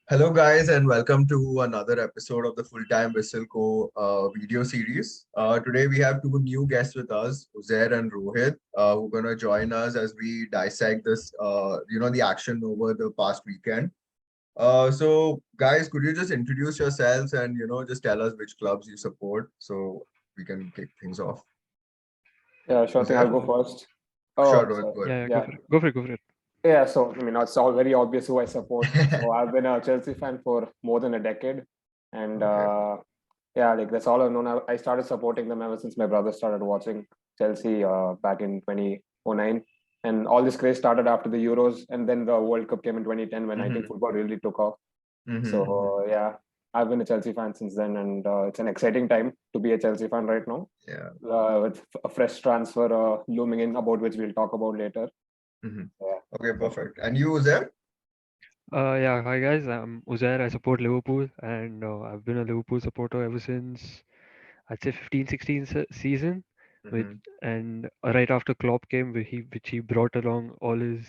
Hello, guys, and welcome to another episode of the Full Time Whistle Co. Video series. Today, we have two new guests with us, Uzair and Rohit, who are going to join us as we dissect the action over the past weekend. Guys, could you just introduce yourselves and, just tell us which clubs you support so we can kick things off? Yeah, sure thing. I'll Uzair? go first. Sure, Oh, Rohit, sorry. go ahead. Yeah, Yeah. go for it, go for it. Yeah, so it's all very obvious who I support. So I've been a Chelsea fan for more than a decade. And Okay. yeah, like that's all I've known. I started supporting them ever since my brother started watching Chelsea back in 2009. And all this craze started after the Euros. And then the World Cup came in 2010 when I think Mm-hmm. football really took off. Mm-hmm. So yeah, I've been a Chelsea fan since then. And it's an exciting time to be a Chelsea fan right now. Yeah. With a fresh transfer looming in about which we'll talk about later. Mm-hmm. Yeah. Okay, perfect. And you, Uzair? Yeah, hi guys. I'm Uzair. I support Liverpool, and I've been a Liverpool supporter ever since I'd say 15-16 season. With Mm-hmm. and right after Klopp came, which he brought along all his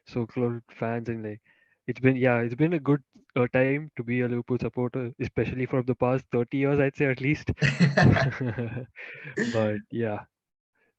so-called fans, and like it's been a good time to be a Liverpool supporter, especially for the past 30 years, I'd say at least. But yeah,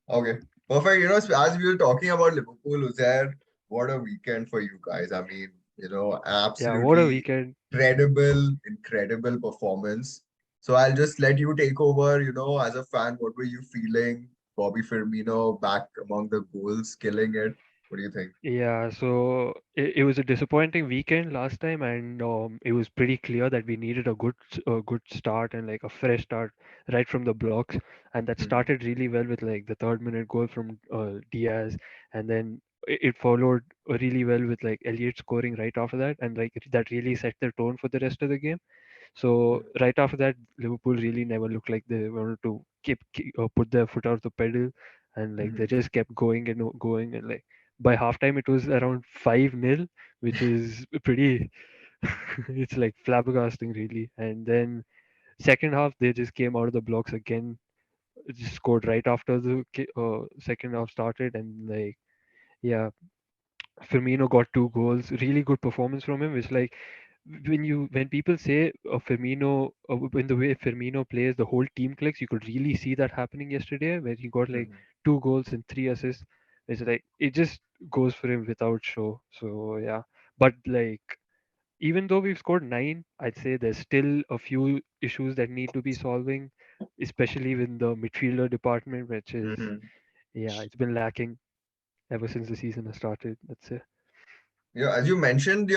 Okay, perfect. As we were talking about Liverpool, Uzair, what a weekend for you guys. I mean, yeah, what a absolutely weekend. incredible performance. So I'll just let you take over. As a fan, what were you feeling? Bobby Firmino back among the goals, killing it. What do you think? Yeah, so it was a disappointing weekend last time, and it was pretty clear that we needed a good start and like a fresh start right from the blocks, and that Mhm. started really well with like the third-minute goal from Diaz, and then it followed really well with like Elliot scoring right after that, and like that really set the tone for the rest of the game. So right after that, Liverpool really never looked like they wanted to put their foot out the pedal, and like they Mhm. just kept going and going, and like by halftime it was around 5-0, which is pretty. It's like flabbergasting really. And then second half they just came out of the blocks again, just scored right after the second half started, and like yeah, Firmino got two goals. Really good performance from him. Which like when people say Firmino, when the way Firmino plays, the whole team clicks. You could really see that happening yesterday, where he got like Mhm. two goals and three assists. It's like it just goes for him without show. So yeah, but like even though we've scored nine, I'd say there's still a few issues that need to be solving, especially with the midfielder department, which is Mhm. yeah, it's been lacking ever since the season has started. Let's say. Yeah, as you mentioned, the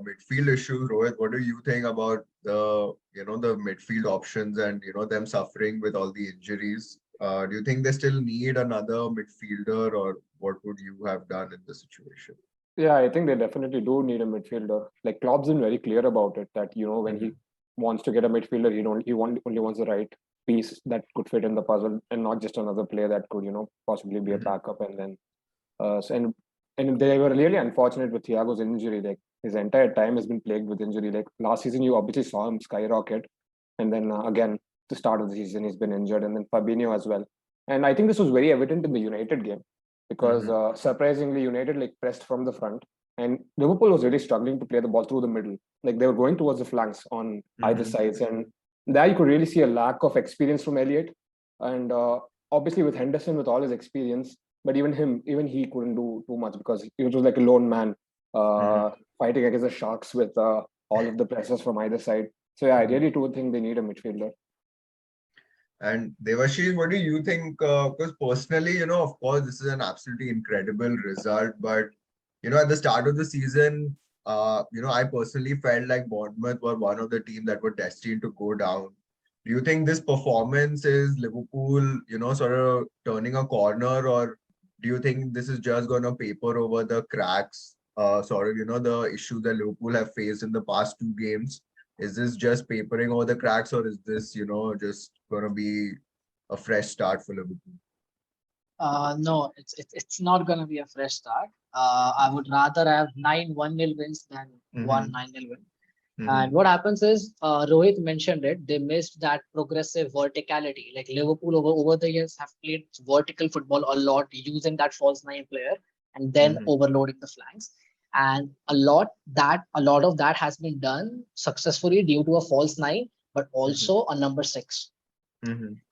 midfield issues, Rohit. What do you think about the midfield options and them suffering with all the injuries? Do you think they still need another midfielder, or what would you have done in the situation? Yeah, I think they definitely do need a midfielder. Like Klopp's been very clear about it that when he Hmm. wants to get a midfielder, only wants the right piece that could fit in the puzzle and not just another player that could possibly be a Hmm. backup. And then so, and they were really unfortunate with Thiago's injury. Like his entire time has been plagued with injury. Like last season, you obviously saw him skyrocket, and then again the start of the season he's been injured, and then Fabinho as well. And I think this was very evident in the United game because Hmm. surprisingly United like pressed from the front, and Liverpool was really struggling to play the ball through the middle. Like they were going towards the flanks on either Hmm. sides, and there you could really see a lack of experience from Elliot, and obviously with Henderson with all his experience, but even he couldn't do too much because he was like a lone man Hmm. uh, fighting against the Sharks with all of the pressures from either side. So yeah, I Hmm. really do think they need a midfielder. And Devashish, what do you think? Because personally, of course, this is an absolutely incredible result. But, at the start of the season, I personally felt like Bournemouth were one of the teams that were destined to go down. Do you think this performance is Liverpool, sort of turning a corner, or do you think this is just going to paper over the cracks, the issues that Liverpool have faced in the past two games? Is this just papering over the cracks, or is this, just gonna be a fresh start for Liverpool? No, it's not going to be a fresh start. I would rather have 9-1-0 wins than one Mm-hmm. 9-0 win. And Mm-hmm. what happens is, Rohit mentioned it, they missed that progressive verticality. Like Liverpool over the years have played vertical football a lot, using that false nine player and then Mm-hmm. overloading the flanks. and a lot of that has been done successfully due to a false nine, but also a number 6.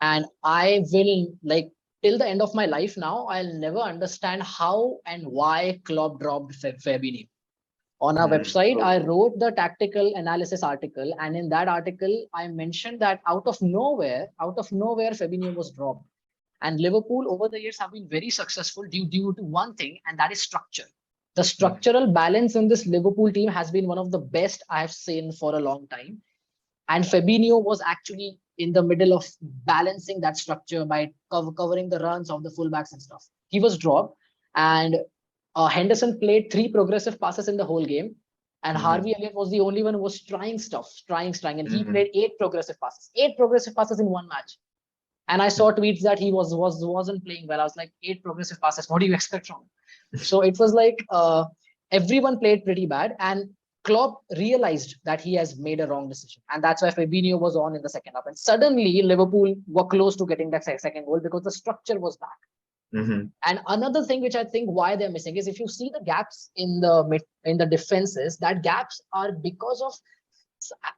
And I will, like, till the end of my life now, I'll never understand how and why Klopp dropped Fabinho. On our website, I wrote the tactical analysis article, and in that article, I mentioned that out of nowhere, Fabinho was dropped. And Liverpool over the years have been very successful due to one thing, and that is structure. The structural balance in this Liverpool team has been one of the best I have seen for a long time. And Fabinho was actually in the middle of balancing that structure by covering the runs of the fullbacks and stuff. He was dropped, and Henderson played 3 progressive passes in the whole game, and Harvey Elliott was the only one who was trying stuff, and he played 8 progressive passes in one match. And I saw tweets that he wasn't playing well. I was like, 8 progressive passes. What do you expect from him? So it was like everyone played pretty bad, and Klopp realized that he has made a wrong decision, and that's why Fabinho was on in the second half. And suddenly Liverpool were close to getting that second goal because the structure was back. And another thing which I think why they're missing is, if you see the gaps in the defenses, that gaps are because of.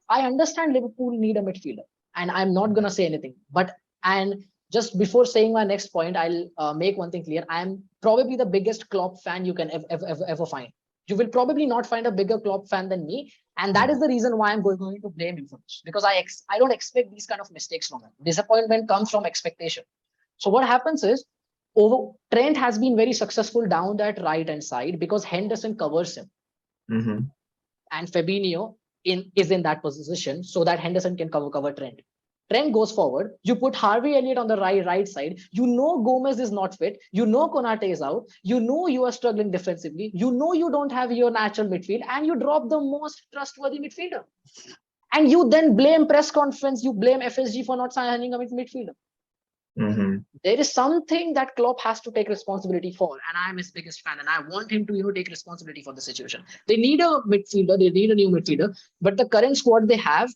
I understand Liverpool need a midfielder, and I'm not gonna say anything. And just before saying my next point, I'll make one thing clear. I'm probably the biggest Klopp fan you can ever find. You will probably not find a bigger Klopp fan than me, and that is the reason why I'm going to blame him for this, because I don't expect these kind of mistakes from him. Disappointment comes from expectation. So what happens is, Trent has been very successful down that right hand side because Henderson covers him, and Fabinho is in that position so that Henderson can cover Trent. Trent goes forward. You put Harvey Elliott on the right side. You know Gomez is not fit. You know Konate is out. You know you are struggling defensively. You know you don't have your natural midfield, and you drop the most trustworthy midfielder. And you then blame press conference. You blame FSG for not signing a midfielder. There is something that Klopp has to take responsibility for, and I'm his biggest fan, and I want him to take responsibility for the situation. They need a midfielder. They need a new midfielder, but the current squad they have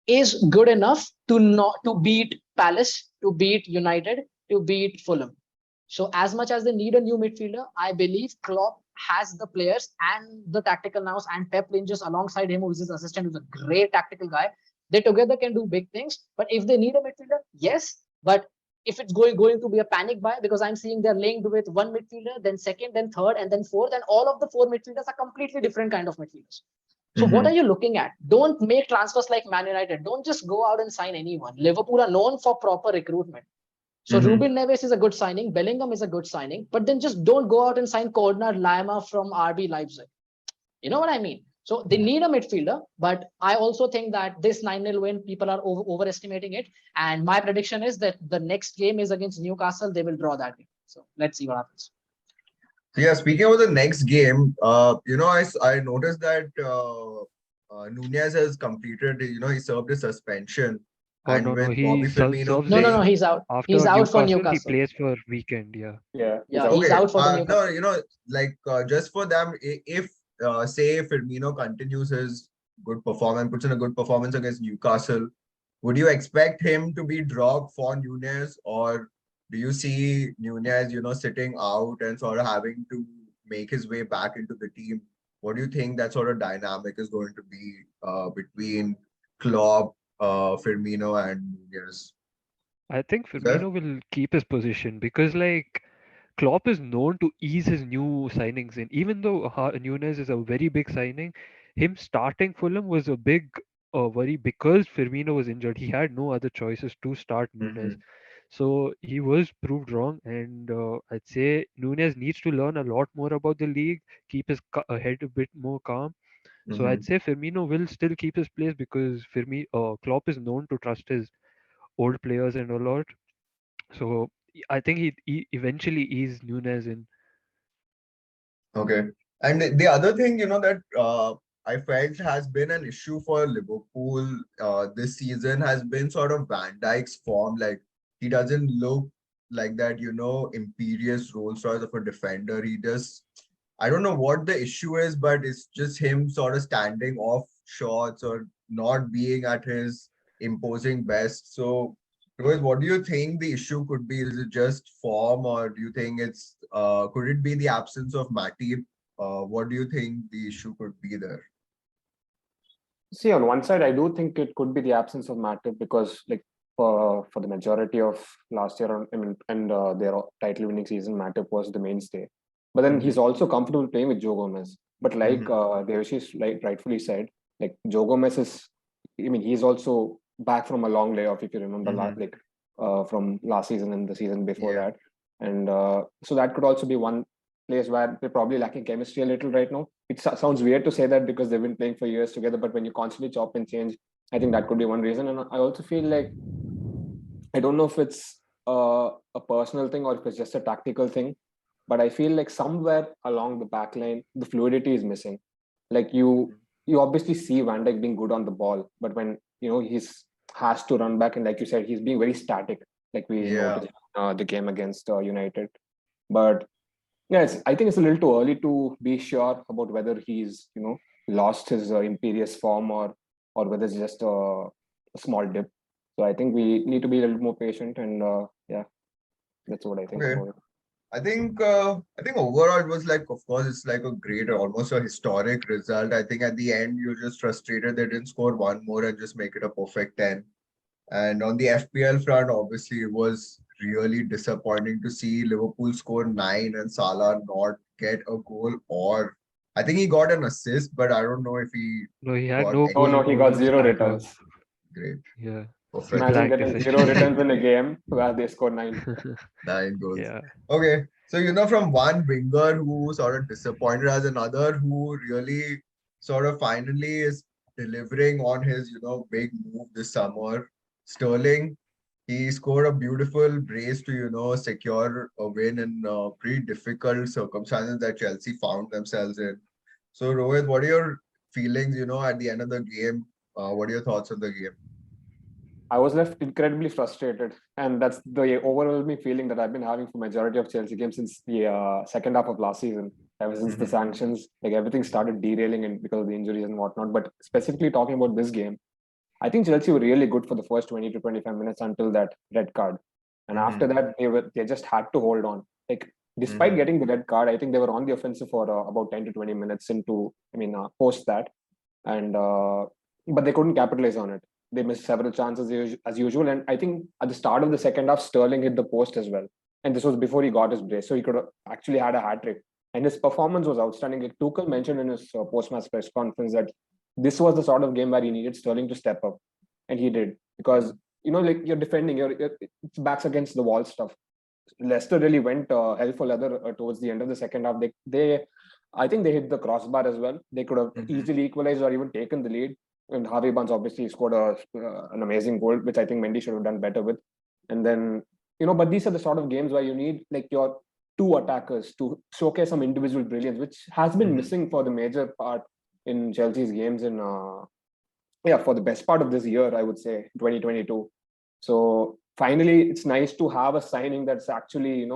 is good enough to beat Palace, to beat United, to beat Fulham. So as much as they need a new midfielder, I believe Klopp has the players and the tactical nous, and Pep Lingers alongside him, who is his assistant, who's a great tactical guy. They together can do big things. But if they need a midfielder, yes. But if it's going to be a panic buy, because I'm seeing they're linked with one midfielder, then second, then third, and then fourth, and all of the 4 midfielders are completely different kind of midfielders. So what are you looking at? Don't make transfers like Man United. Don't just go out and sign anyone. Liverpool are known for proper recruitment. So Ruben Neves is a good signing. Bellingham is a good signing. But then just don't go out and sign Cordner Lima from RB Leipzig. You know what I mean? So they need a midfielder. But I also think that this 9-0 win, people are overestimating it. And my prediction is that the next game is against Newcastle. They will draw that game. So let's see what happens. So yeah, speaking of the next game, I noticed that Nunez has completed, he served his suspension. And with no, he Bobby Firmino serves No, he's out. after He's out for Newcastle. Newcastle. He plays for weekend, Yeah. He's out for the Newcastle. No, just for them, if say Firmino continues his good performance, puts in a good performance against Newcastle, would you expect him to be dropped for Nunez, or do you see Nunez, sitting out and sort of having to make his way back into the team? What do you think that sort of dynamic is going to be between Klopp, Firmino, and Nunez? I think Firmino will keep his position because, like, Klopp is known to ease his new signings in. Even though Nunez is a very big signing, him starting Fulham was a big worry because Firmino was injured. He had no other choices to start Nunez. So he was proved wrong, and I'd say Nunez needs to learn a lot more about the league, keep his head a bit more calm. So I'd say Firmino will still keep his place because Klopp is known to trust his old players and a lot. So I think he eventually ease Nunez in. Okay. And the other thing, that I felt has been an issue for Liverpool this season has been sort of Van Dijk's form. Like, he doesn't look like that, imperious Rolls Royce of a defender. I don't know what the issue is, but it's just him sort of standing off shots or not being at his imposing best. So, Rohit, what do you think the issue could be? Is it just form, or do you think could it be the absence of Matip what do you think the issue could be there? See, on one side, I do think it could be the absence of Matip because, like, for the majority of last year, I mean, and their title-winning season, Matip was the mainstay. But then he's also comfortable playing with Joe Gomez. But like Devashish rightfully said, like Joe Gomez is, I mean, he's also back from a long layoff, if you remember, from last season and the season before that. And so that could also be one place where they're probably lacking chemistry a little right now. It sounds weird to say that because they've been playing for years together, but when you constantly chop and change, I think that could be one reason. And I also feel like, I don't know if it's a personal thing or if it's just a tactical thing, but I feel like somewhere along the back line, the fluidity is missing. Like you obviously see Van Dijk being good on the ball, but when he's has to run back, and like you said, he's being very static, like we noticed the game against United. But yes, I think it's a little too early to be sure about whether he's lost his imperious form or whether it's just a small dip. So I think we need to be a little more patient, and yeah, that's what I think about it. I think overall it was like, of course, it's like a great, almost a historic result. I think at the end you're just frustrated they didn't score one more and just make it a perfect 10. And on the FPL front, obviously it was really disappointing to see Liverpool score 9 and Salah not get a goal, or I think he got an assist, but I don't know if he had got no any. Oh no, he got goals 0 at all. returns. Great. Yeah. Perfect. Imagine Blanked getting 0 returns in a game where they scored 9. 9 goals. Yeah. Okay. So, from one winger who sort of disappointed as another who really sort of finally is delivering on his, big move this summer. Sterling, he scored a beautiful brace to, secure a win in pretty difficult circumstances that Chelsea found themselves in. So, Rohit, what are your feelings, at the end of the game? What are your thoughts on the game? I was left incredibly frustrated, and that's the overwhelming feeling that I've been having for majority of Chelsea games since the second half of last season. Ever since the sanctions, like everything started derailing and because of the injuries and whatnot. But specifically talking about this game, I think Chelsea were really good for the first 20 to 25 minutes until that red card, and after that they just had to hold on. Like despite getting the red card, I think they were on the offensive for about 10 to 20 minutes into, post that, and but they couldn't capitalize on it. They missed several chances as usual. And I think at the start of the second half, Sterling hit the post as well. And this was before he got his brace. So he could have actually had a hat trick. And his performance was outstanding. Like Tuchel mentioned in his post-match press conference that this was the sort of game where he needed Sterling to step up. And he did. Because, like you're defending, it's backs against the wall stuff. Leicester really went hell for leather towards the end of the second half. I think they hit the crossbar as well. They could have easily equalized or even taken the lead. And Harvey Barnes obviously scored an amazing goal, which I think Mendy should have done better with. And then, but these are the sort of games where you need like your two attackers to showcase some individual brilliance, which has been missing for the major part in Chelsea's games in, for the best part of this year, I would say, 2022. So finally, it's nice to have a signing that's actually,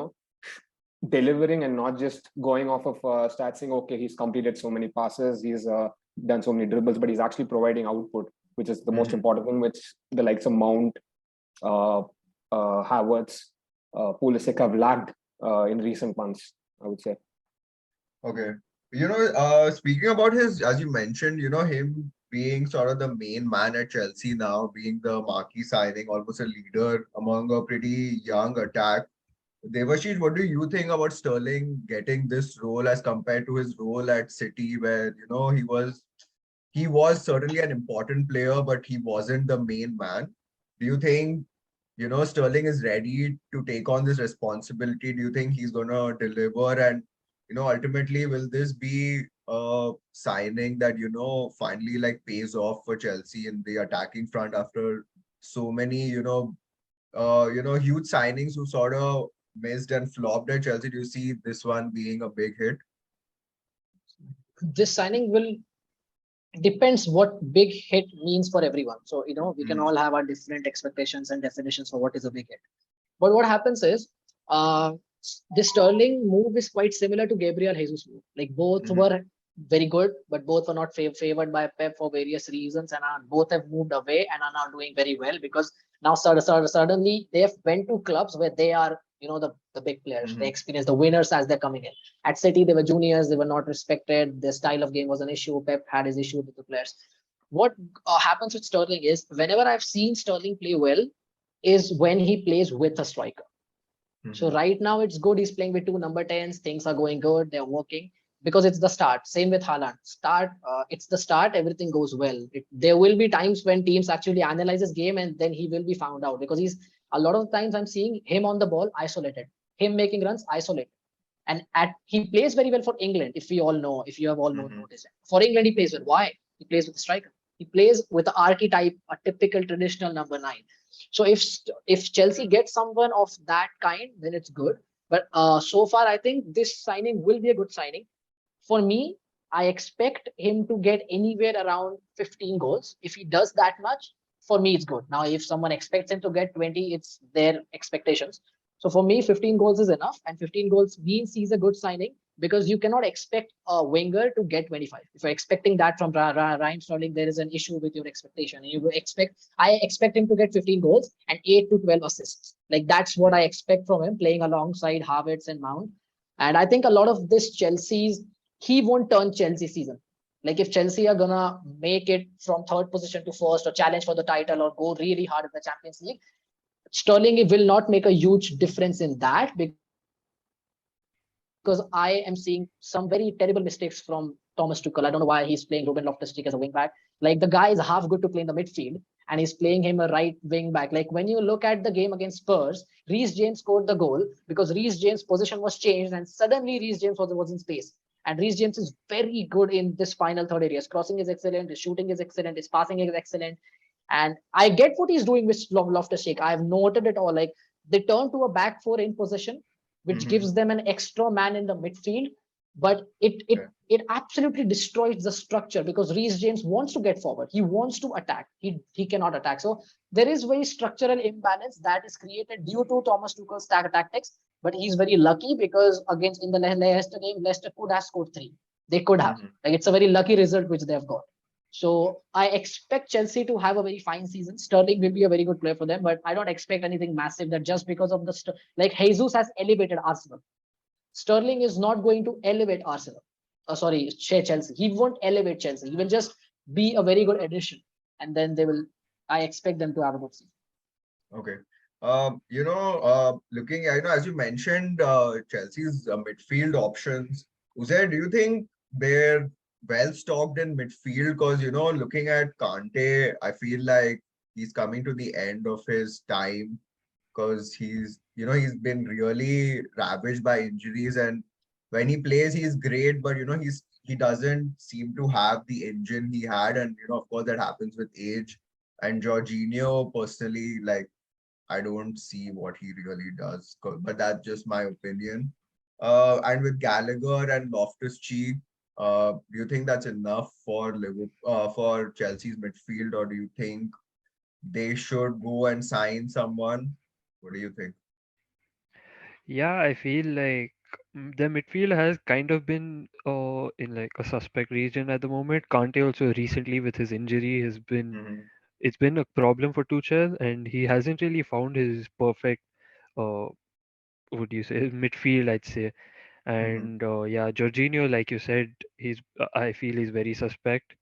delivering and not just going off of stats saying, okay, he's completed so many passes, he's done so many dribbles, but he's actually providing output, which is the most important thing, which the likes of Mount, Havertz, Pulisic have lacked in recent months, I would say. Okay. Speaking about his, as you mentioned, him being sort of the main man at Chelsea now, being the marquee signing, almost a leader among a pretty young attack. Devashish, what do you think about Sterling getting this role as compared to his role at City, where he was certainly an important player, but he wasn't the main man? Do you think Sterling is ready to take on this responsibility? Do you think he's gonna deliver? And ultimately, will this be a signing that finally like pays off for Chelsea in the attacking front after so many huge signings who sort of missed and flopped at Chelsea? Do you see this one being a big hit? This signing will depends what big hit means for everyone. So, we can all have our different expectations and definitions for what is a big hit. But what happens is, the Sterling move is quite similar to Gabriel Jesus move. Like both were very good, but both were not favored by Pep for various reasons, and both have moved away and are now doing very well because now suddenly they have went to clubs where they are, the big players, the experience, the winners as they're coming in. At City, they were juniors, they were not respected. Their style of game was an issue. Pep had his issue with the players. What happens with Sterling is whenever I've seen Sterling play well is when he plays with a striker. So right now it's good. He's playing with two number 10s. Things are going good. They're working because it's the start. Same with Haaland. It's the start. Everything goes well. There will be times when teams actually analyze his game and then he will be found out because he's a lot of times I'm seeing him on the ball isolated, him making runs isolated. And he plays very well for England. If you have all noticed it. For England, he plays well. Why? He plays with the striker. He plays with the archetype, a typical traditional number 9. So if Chelsea gets someone of that kind, then it's good. But so far, I think this signing will be a good signing. For me, I expect him to get anywhere around 15 goals. If he does that much, for me, it's good. Now, if someone expects him to get 20, it's their expectations. So for me, 15 goals is enough. And 15 goals means he's a good signing because you cannot expect a winger to get 25. If you're expecting that from Raheem Sterling, there is an issue with your expectation. I expect him to get 15 goals and 8 to 12 assists. Like that's what I expect from him playing alongside Havertz and Mount. And I think a lot of this he won't turn Chelsea season. Like if Chelsea are gonna make it from third position to first or challenge for the title or go really hard in the Champions League, Sterling will not make a huge difference in that because I am seeing some very terrible mistakes from Thomas Tuchel. I don't know why he's playing Ruben Loftus-Cheek as a wing back. Like the guy is half good to play in the midfield and he's playing him a right wing back. Like when you look at the game against Spurs, Reece James scored the goal because Reece James' position was changed and suddenly Reece James was in space. And Reece James is very good in this final third area. His crossing is excellent, his shooting is excellent, his passing is excellent. And I get what he's doing with Loftus-Cheek. I've noted it all. Like they turn to a back four in possession, which gives them an extra man in the midfield. But it absolutely destroys the structure because Reece James wants to get forward. He wants to attack. He cannot attack. So there is very structural imbalance that is created due to Thomas Tuchel's tactics. But he's very lucky because in the Leicester game, Leicester could have scored 3. They could have. Like it's a very lucky result which they've got. So I expect Chelsea to have a very fine season. Sterling will be a very good player for them, but I don't expect anything massive that just because of like Jesus has elevated Arsenal. Sterling is not going to elevate Arsenal. Chelsea. He won't elevate Chelsea. He will just be a very good addition. And then I expect them to have a good season. Okay. Looking at, as you mentioned, Chelsea's midfield options, Uzair, do you think they're well stocked in midfield? Because, looking at Kante, I feel like he's coming to the end of his time because he's been really ravaged by injuries. And when he plays, he's great, but, he doesn't seem to have the engine he had. And, of course, that happens with age. And Jorginho, personally, like, I don't see what he really does, but that's just my opinion. And with Gallagher and Loftus-Cheek, do you think that's enough for Liverpool, for Chelsea's midfield, or do you think they should go and sign someone? What do you think? Yeah, I feel like the midfield has kind of been in like a suspect region at the moment. Kante also recently with his injury has been it's been a problem for Tuchel, and he hasn't really found his perfect uh what do you say midfield, I'd say. And yeah, Jorginho, like you said, I feel he's very suspect.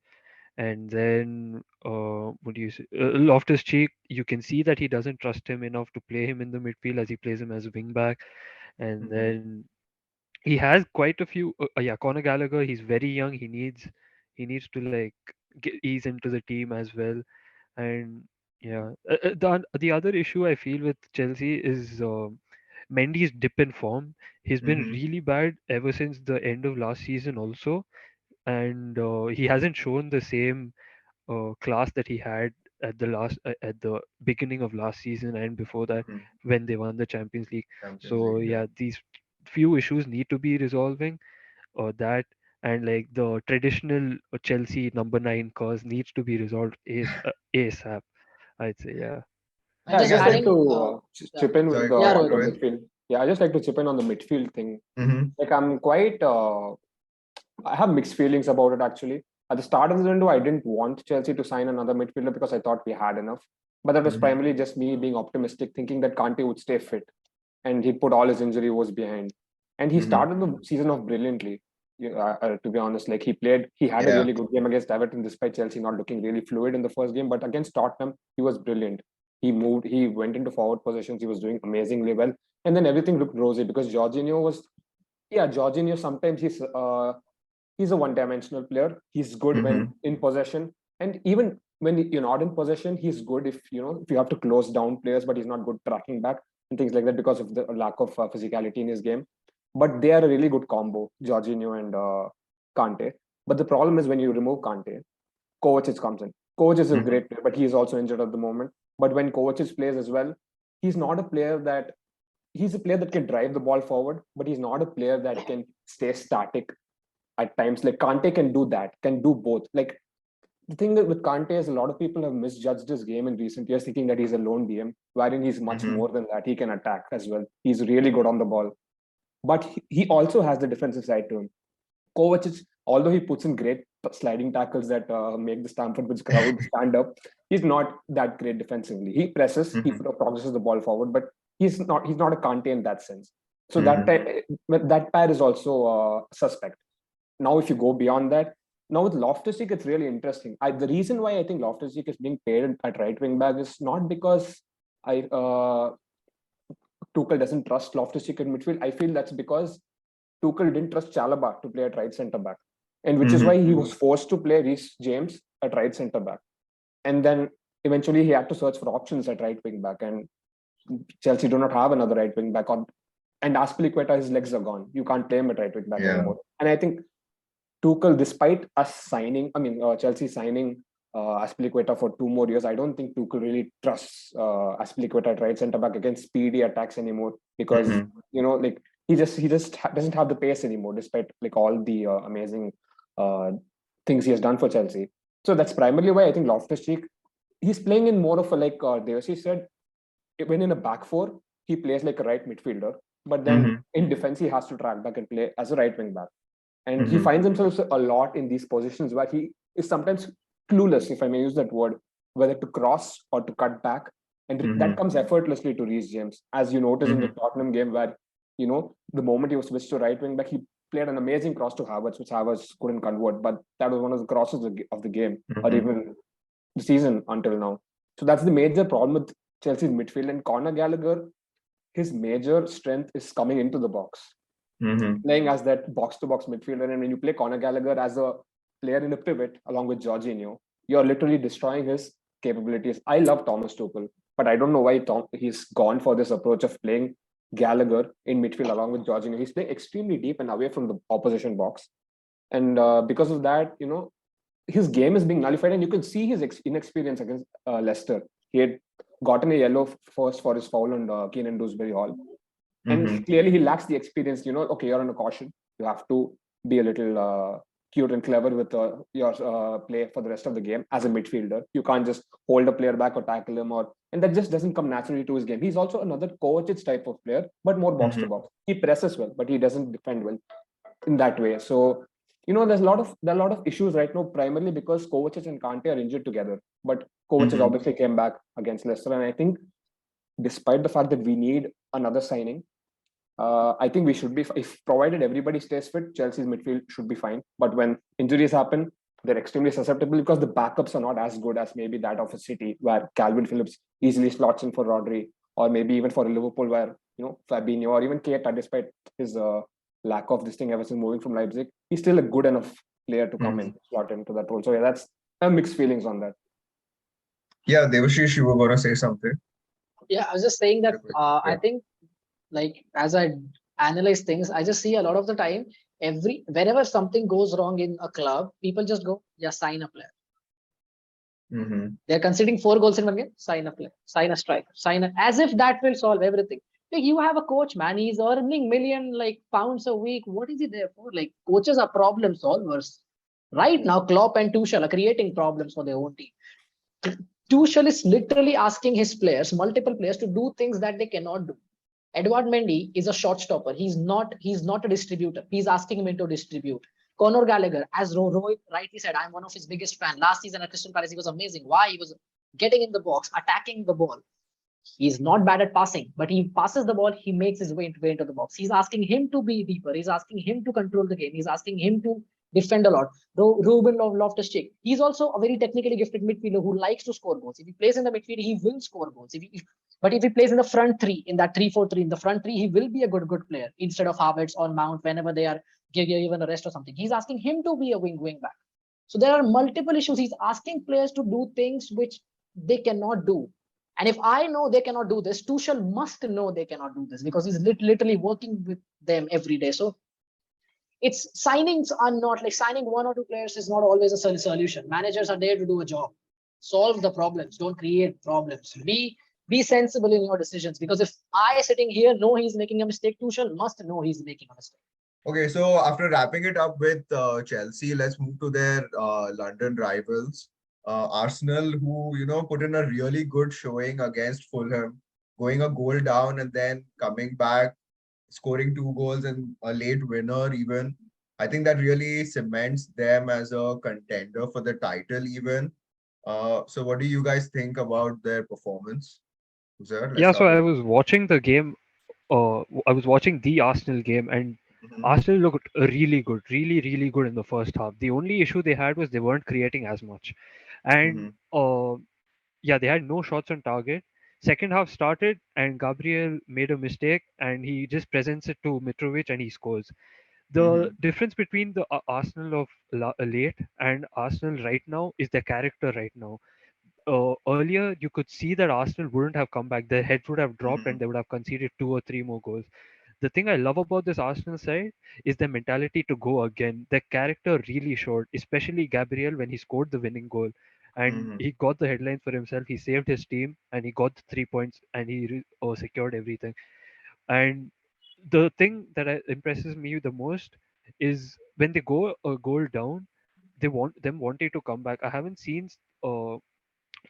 And then what do you say? Loftus-Cheek, you can see that he doesn't trust him enough to play him in the midfield as he plays him as a wing back. And then he has quite a few. Yeah, Conor Gallagher, he's very young. He needs to like ease into the team as well. And yeah, the other issue I feel with Chelsea is Mendy's dip in form. He's been really bad ever since the end of last season also, and he hasn't shown the same class that he had at the beginning of last season and before that when they won the Champions League. Champions So League, yeah. yeah, these few issues need to be resolving, or that, and like the traditional Chelsea number 9 cause needs to be resolved ASAP. I'd say, yeah. And I just just like adding, to chip in Sorry, with go ahead, on the Rohit. midfield. Yeah, I just like to chip in on the midfield thing. Like I'm quite, I have mixed feelings about it actually. At the start of the window, I didn't want Chelsea to sign another midfielder because I thought we had enough. But that was primarily just me being optimistic, thinking that Kante would stay fit. and he put all his injury woes behind. And he started the season off brilliantly. To be honest, like he had a really good game against Everton, despite Chelsea not looking really fluid in the first game. But against Tottenham, he was brilliant. He went into forward positions. He was doing amazingly well, and then everything looked rosy because Jorginho sometimes he's a one-dimensional player. He's good when in possession, and even when you're not in possession, he's good if you have to close down players, but he's not good tracking back and things like that because of the lack of physicality in his game. But they are a really good combo, Jorginho and Kante. But the problem is when you remove Kante, Kovacic comes in. Kovacic is a great player, but he is also injured at the moment. But when Kovacic plays as well, he's not a player that he's a player that can drive the ball forward, but he's not a player that can stay static at times. Like Kante can do that, can do both. Like the thing with Kante is a lot of people have misjudged his game in recent years, thinking that he's a lone DM, wherein he's much more than that. He can attack as well. He's really good on the ball. But he also has the defensive side to him. Kovacic, although he puts in great sliding tackles that make the Stamford Bridge crowd stand up, he's not that great defensively. He presses, he progresses the ball forward, but he's not a Kante in that sense. So that pair is also suspect. Now, if you go beyond that, now with Loftus-Cheek, it's really interesting. The reason why I think Loftus-Cheek is being paid at right wing back is not because Tuchel doesn't trust Loftus-Cheek in midfield. I feel that's because Tuchel didn't trust Chalobah to play at right centre back, and which is why he was forced to play Reece James at right centre back, and then eventually he had to search for options at right wing back, and Chelsea do not have another right wing back and Azpilicueta, his legs are gone. You can't play him at right wing back anymore. And I think Tuchel, despite Chelsea signing Azpilicueta for 2 more years, I don't think Tuchel really trusts Azpilicueta at right centre back against speedy attacks anymore because he just doesn't have the pace anymore, despite like all the amazing things he has done for Chelsea. So that's primarily why I think Loftus-Cheek, he's playing in more of a Devasi said, when in a back four, he plays like a right midfielder, but then in defense he has to track back and play as a right wing back. And he finds himself a lot in these positions where he is sometimes clueless, if I may use that word, whether to cross or to cut back. And that comes effortlessly to Reece James. As you notice in the Tottenham game where, the moment he was switched to right wing back, he played an amazing cross to Havertz, which Havertz couldn't convert. But that was one of the crosses of the game, or even the season until now. So that's the major problem with Chelsea's midfield. And Conor Gallagher, his major strength is coming into the box. Playing as that box-to-box midfielder, and when you play Conor Gallagher as a player in a pivot along with Jorginho, you're literally destroying his capabilities. I love Thomas Tuchel, but I don't know why he's gone for this approach of playing Gallagher in midfield along with Jorginho. He's playing extremely deep and away from the opposition box, and because of that, his game is being nullified, and you can see his inexperience against Leicester. He had gotten a yellow first for his foul on Keenan Dewsbury Hall. And clearly he lacks the experience, okay, you're on a caution. You have to be a little cute and clever with your play for the rest of the game as a midfielder. You can't just hold a player back or tackle him, and that just doesn't come naturally to his game. He's also another Kovacic type of player, but more box to box. He presses well, but he doesn't defend well in that way. So, there are a lot of issues right now, primarily because Kovacic and Kante are injured together. But Kovacic obviously came back against Leicester, and I think despite the fact that we need another signing, I think we should be, if provided everybody stays fit, Chelsea's midfield should be fine. But when injuries happen, they're extremely susceptible because the backups are not as good as maybe that of a City, where Calvin Phillips easily slots in for Rodri, or maybe even for a Liverpool where, Fabinho or even Keita, despite his lack of this thing ever since moving from Leipzig, he's still a good enough player to come in, slot into that role. So yeah, that's mixed feelings on that. Yeah, Devashish, you were going to say something. Yeah, I was just saying that I think, as I analyze things, I just see a lot of the time, whenever something goes wrong in a club, people just go, sign a player. They're conceding 4 goals in one game, sign a player, sign a striker, as if that will solve everything. Like, you have a coach, man, he's earning million pounds a week. What is he there for? Coaches are problem solvers. Right now, Klopp and Tuchel are creating problems for their own team. Tuchel is literally asking his players, multiple players, to do things that they cannot do. Edward Mendy is a shot stopper. He's not a distributor. He's asking him to distribute. Conor Gallagher, as Rohit rightly said, I'm one of his biggest fans. Last season at Crystal Palace, he was amazing. Why? He was getting in the box, attacking the ball. He's not bad at passing, but he passes the ball, he makes his way into the box. He's asking him to be deeper. He's asking him to control the game. He's asking him to defend a lot. Ruben Loftus-Cheek, he's also a very technically gifted midfielder who likes to score goals. If he plays in the midfield, he will score goals. But if he plays in the front three, in that 3-4-3, in the front three, he will be a good player instead of Havertz or Mount whenever they are given a rest or something. He's asking him to be a wing back. So there are multiple issues. He's asking players to do things which they cannot do. And if I know they cannot do this, Tuchel must know they cannot do this because he's literally working with them every day. So it's signings are not like signing 1 or 2 players is not always a solution. Managers are there to do a job, solve the problems, don't create problems. Be sensible in your decisions, because if I sitting here know he's making a mistake, Tuchel must know he's making a mistake. Okay, so after wrapping it up with Chelsea, let's move to their London rivals. Arsenal, who, put in a really good showing against Fulham, going a goal down and then coming back, scoring 2 goals and a late winner even. I think that really cements them as a contender for the title even. So what do you guys think about their performance? Yeah, so I was watching the game. I was watching the Arsenal game, and Arsenal looked really good, really good in the first half. The only issue they had was they weren't creating as much, and yeah, they had no shots on target. Second half started, and Gabriel made a mistake, and he just presents it to Mitrovic, and he scores. The difference between the Arsenal of late and Arsenal right now is their character right now. Earlier, you could see that Arsenal wouldn't have come back. Their heads would have dropped and they would have conceded 2 or 3 more goals. The thing I love about this Arsenal side is their mentality to go again. Their character really showed, especially Gabriel when he scored the winning goal. And he got the headlines for himself. He saved his team and he got the 3 points and he secured everything. And the thing that impresses me the most is when they go a goal down, they want them wanting to come back. I haven't seen uh,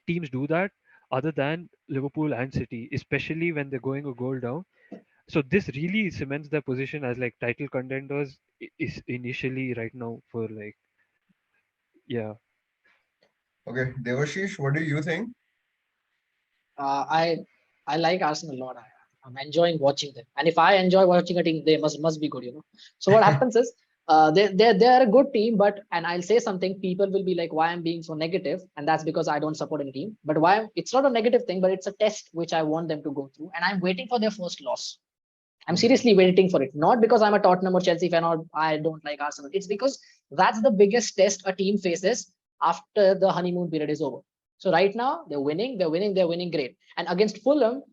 teams do that other than Liverpool and City, especially when they're going a goal down. So this really cements their position as like title contenders is initially right now for like yeah. Okay, Devashish, what do you think? I like Arsenal a lot. I'm enjoying watching them, and if I enjoy watching a team, they must be good, So what happens is, they're a good team, but and I'll say something, people will be like, why I'm being so negative, and that's because I don't support any team. But why it's not a negative thing, but it's a test which I want them to go through, and I'm waiting for their first loss. I'm seriously waiting for it, not because I'm a Tottenham or Chelsea fan or I don't like Arsenal. It's because that's the biggest test a team faces after the honeymoon period is over. So right now they're winning great. And against Fulham,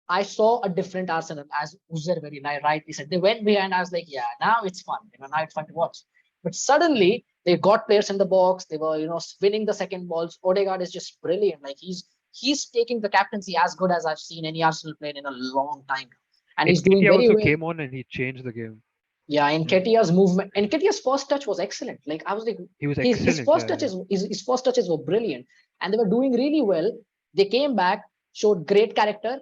I saw a different Arsenal, as Uzer very rightly said. They went behind. I was like, yeah, now it's fun. Now it's fun to watch. But suddenly they got players in the box. They were, winning the second balls. Odegaard is just brilliant. Like he's taking the captaincy as good as I've seen any Arsenal player in a long time. And he's doing very also well. Came on and he changed the game. Yeah, and Nketiah's movement and Nketiah's first touch was excellent. Like I was like, he was his first touches, his first touches were brilliant, and they were doing really well. They came back, showed great character,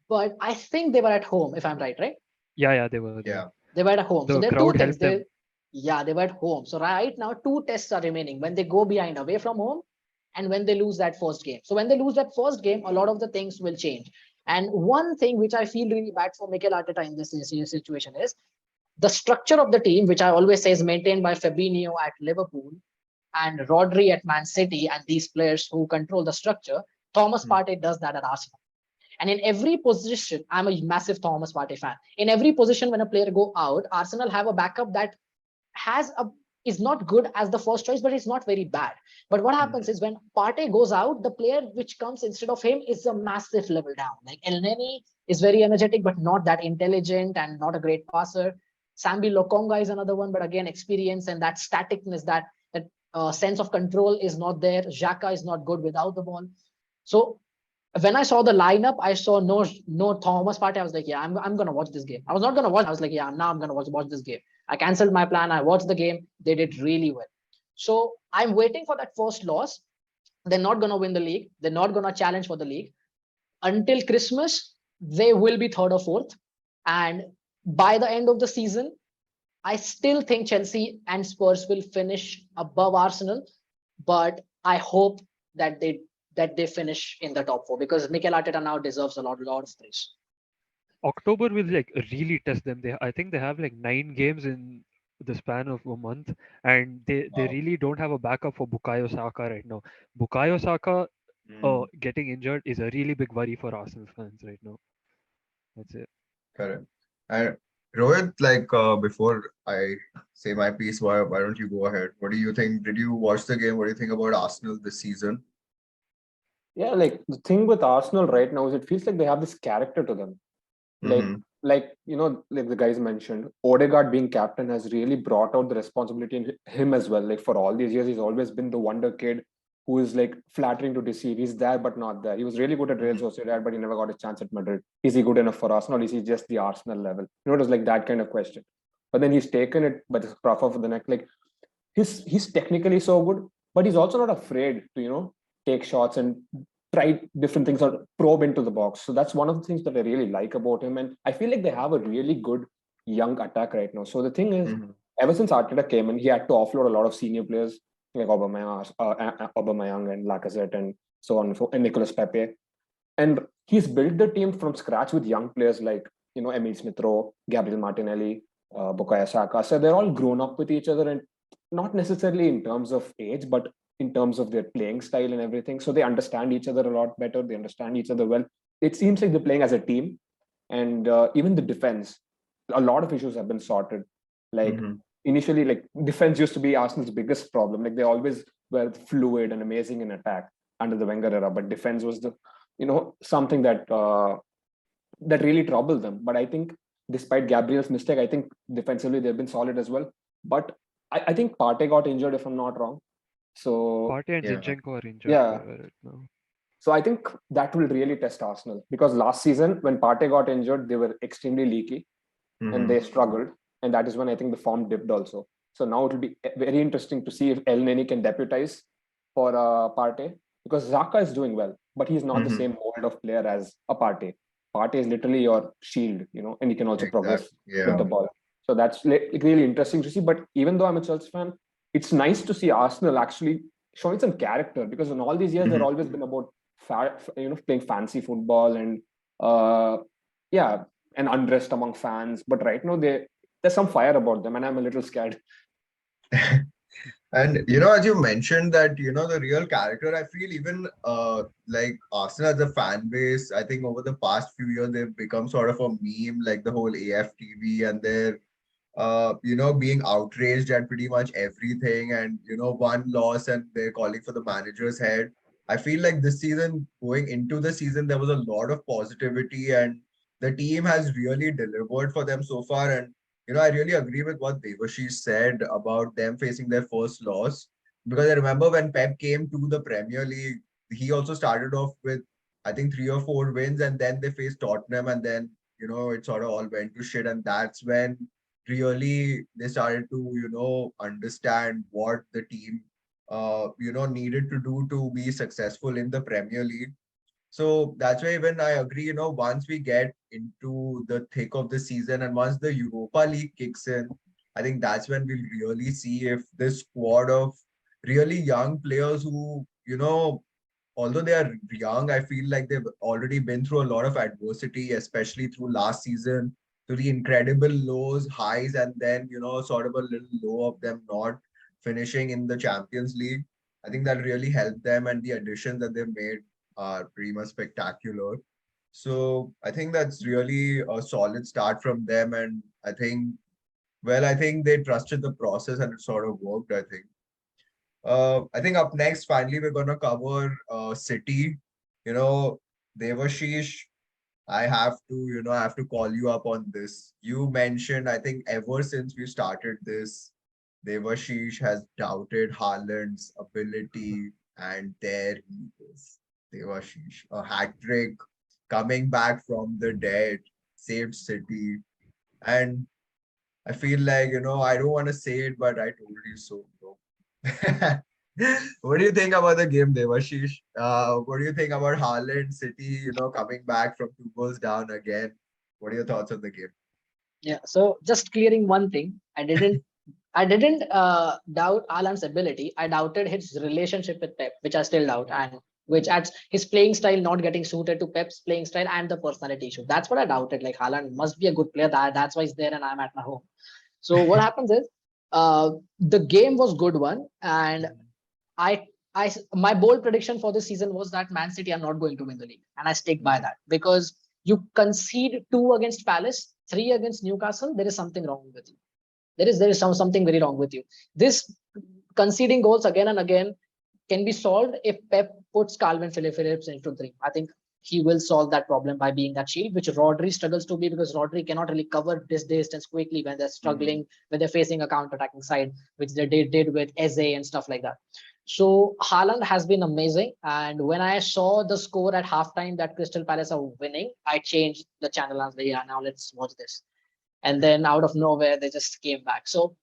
but I think they were at home, if I'm right? Yeah, they were. Yeah, they were at home. The so there are crowd two things. helped them. Yeah, they were at home. So right now, 2 tests are remaining when they go behind away from home, and when they lose that first game. So when they lose that first game, a lot of the things will change. And one thing which I feel really bad for Mikel Arteta in this situation is the structure of the team, which I always say is maintained by Fabinho at Liverpool and Rodri at Man City, and these players who control the structure. Thomas Partey does that at Arsenal. And in every position, I'm a massive Thomas Partey fan. In every position, when a player go out, Arsenal have a backup that is not good as the first choice, but it's not very bad. But what happens is when Partey goes out, the player which comes instead of him is a massive level down. Like Elneny is very energetic, but not that intelligent and not a great passer. Sambi Lokonga is another one, but again, experience and that staticness, that sense of control is not there. Xhaka is not good without the ball. So when I saw the lineup, I saw no Thomas Partey. I was like, yeah, I'm gonna watch this game. I was not gonna watch. I was like, yeah, now I'm gonna watch this game. I canceled my plan. I watched the game. They did really well. So I'm waiting for that first loss. They're not gonna win the league. They're not gonna challenge for the league until Christmas. They will be third or fourth, and by the end of the season, I still think Chelsea and Spurs will finish above Arsenal. But I hope that they that they finish in the top 4, because Mikel Arteta now deserves a lot of praise. October will like really test them. I think they have like 9 games in the span of a month, and they Wow. really don't have a backup for Bukayo Saka right now. Bukayo Saka getting injured is a really big worry for Arsenal fans right now. That's it. Correct. And Rohit, like before I say my piece, why don't you go ahead? What do you think? Did you watch the game? What do you think about Arsenal this season? Yeah, like the thing with Arsenal right now is it feels like they have this character to them. Like, Mm-hmm. like like the guys mentioned, Odegaard being captain has really brought out the responsibility in him as well. Like for all these years, he's always been the wonder kid who is like flattering to deceive. He's there but not there. He was really good at Real Sociedad, but he never got a chance at Madrid. Is he good enough for Arsenal? Is he just the Arsenal level? It was like that kind of question. But then he's taken it by the scruff of the neck. Like he's technically so good, but he's also not afraid to take shots and try different things or probe into the box. So that's one of the things that I really like about him. And I feel like they have a really good young attack right now. So the thing is, ever since Arteta came in, he had to offload a lot of senior players like Aubameyang and Lacazette and so on and Nicolas Pepe. And he's built the team from scratch with young players like Emil Smith Rowe, Gabriel Martinelli, Bukayo Saka. So they're all grown up with each other, and not necessarily in terms of age, but in terms of their playing style and everything. So they understand each other a lot better. They understand each other well. It seems like they're playing as a team. And even the defense, a lot of issues have been sorted. Like initially, like defense used to be Arsenal's biggest problem. Like they always were fluid and amazing in attack under the Wenger era, but defense was the something that that really troubled them. But I think despite Gabriel's mistake, I think defensively they've been solid as well. But I think Partey got injured, if I'm not wrong. So Partey and Yeah. Zinchenko are injured Yeah. right now. So I think that will really test Arsenal, because last season when Partey got injured, they were extremely leaky and they struggled, and that is when I think the form dipped also. So now it will be very interesting to see if El Neni can deputize for Partey, because Xhaka is doing well, but he's not the same mold of player as a Partey. Partey is literally your shield, and he can also progress Exactly. with the ball. So that's really interesting to see. But even though I'm a Chelsea fan, it's nice to see Arsenal actually showing some character, because in all these years they've always been about playing fancy football and and unrest among fans. But right now there's some fire about them, and I'm a little scared. And as you mentioned that the real character, I feel even like Arsenal as a fan base, I think over the past few years they've become sort of a meme, like the whole AFTV, and they're being outraged at pretty much everything, and one loss and they're calling for the manager's head. I feel like this season, going into the season, there was a lot of positivity, and the team has really delivered for them so far. And I really agree with what Devashi said about them facing their first loss, because I remember when Pep came to the Premier League, he also started off with I think 3 or 4 wins, and then they faced Tottenham, and then it sort of all went to shit, and that's when really they started to understand what the team needed to do to be successful in the Premier League. So that's why when I agree, once we get into the thick of the season and once the Europa League kicks in, I think that's when we'll really see if this squad of really young players who, although they are young, I feel like they've already been through a lot of adversity, especially through last season, through the incredible lows, highs, and then, sort of a little low of them not finishing in the Champions League. I think that really helped them, and the additions that they've made are pretty much spectacular. So I think that's really a solid start from them. And I think they trusted the process and it sort of worked, I think. I think up next, finally, we're going to cover City. Devashish, I have to call you up on this. You mentioned, I think ever since we started this, Devashish has doubted Haaland's ability, and there he is. Devashish, a hat trick, coming back from the dead, saved City. And I feel like, I don't want to say it, but I told you so, bro. What do you think about the game, Devashish? What do you think about Haaland City, coming back from 2 goals down again? What are your thoughts on the game? Yeah. So just clearing one thing, I didn't doubt Alan's ability. I doubted his relationship with Pep, which I still doubt. And which adds his playing style not getting suited to Pep's playing style and the personality issue. That's what I doubted. Like Haaland must be a good player. That's why he's there and I'm at my home. So what happens is the game was good one, and I my bold prediction for this season was that Man City are not going to win the league, and I stick by that because you concede 2 against Palace, 3 against Newcastle. There is something wrong with you. There is something very wrong with you. This conceding goals again and again can be solved if Pep puts Calvin Phillips into 3. I think he will solve that problem by being that shield, which Rodri struggles to be because Rodri cannot really cover this distance quickly when they're struggling, when they're facing a counter-attacking side, which they did with Eze and stuff like that. So Haaland has been amazing. And when I saw the score at halftime that Crystal Palace are winning, I changed the channel and said, yeah, now let's watch this. And then out of nowhere, they just came back. So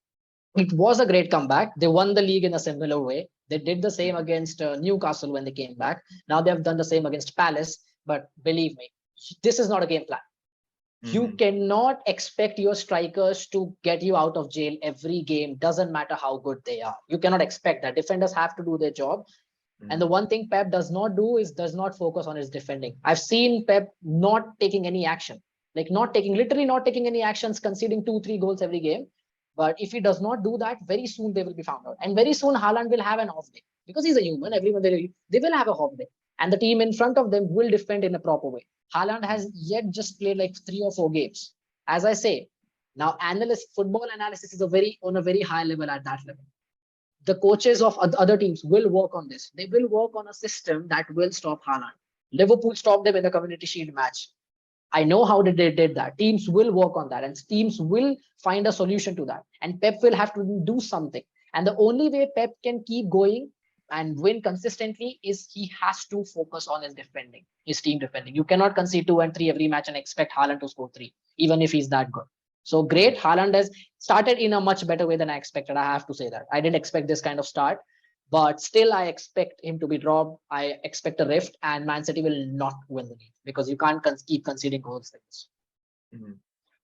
it was a great comeback. They won the league in a similar way. They did the same against Newcastle when they came back. Now they have done the same against Palace. But believe me, this is not a game plan. You cannot expect your strikers to get you out of jail every game. Doesn't matter how good they are. You cannot expect that. Defenders have to do their job. And the one thing Pep does not do is does not focus on his defending. I've seen Pep not taking any action, like literally not taking any actions, conceding 2-3 goals every game. But if he does not do that, very soon they will be found out. And very soon Haaland will have an off day because he's a human. Everyone, they will have a off day. And the team in front of them will defend in a proper way. Haaland has yet just played like 3 or 4 games. As I say, now football analysis is on a very high level at that level. The coaches of other teams will work on this. They will work on a system that will stop Haaland. Liverpool stopped them in the Community Shield match. I know how they did that. Teams will work on that and teams will find a solution to that. And Pep will have to do something. And the only way Pep can keep going and win consistently is he has to focus on his team defending. You cannot concede 2 and 3 every match and expect Haaland to score 3, even if he's that good. So great. Haaland has started in a much better way than I expected. I have to say that. I didn't expect this kind of start, but still I expect him to be dropped. I expect a rift and Man City will not win the league because you can't keep conceding goals like this.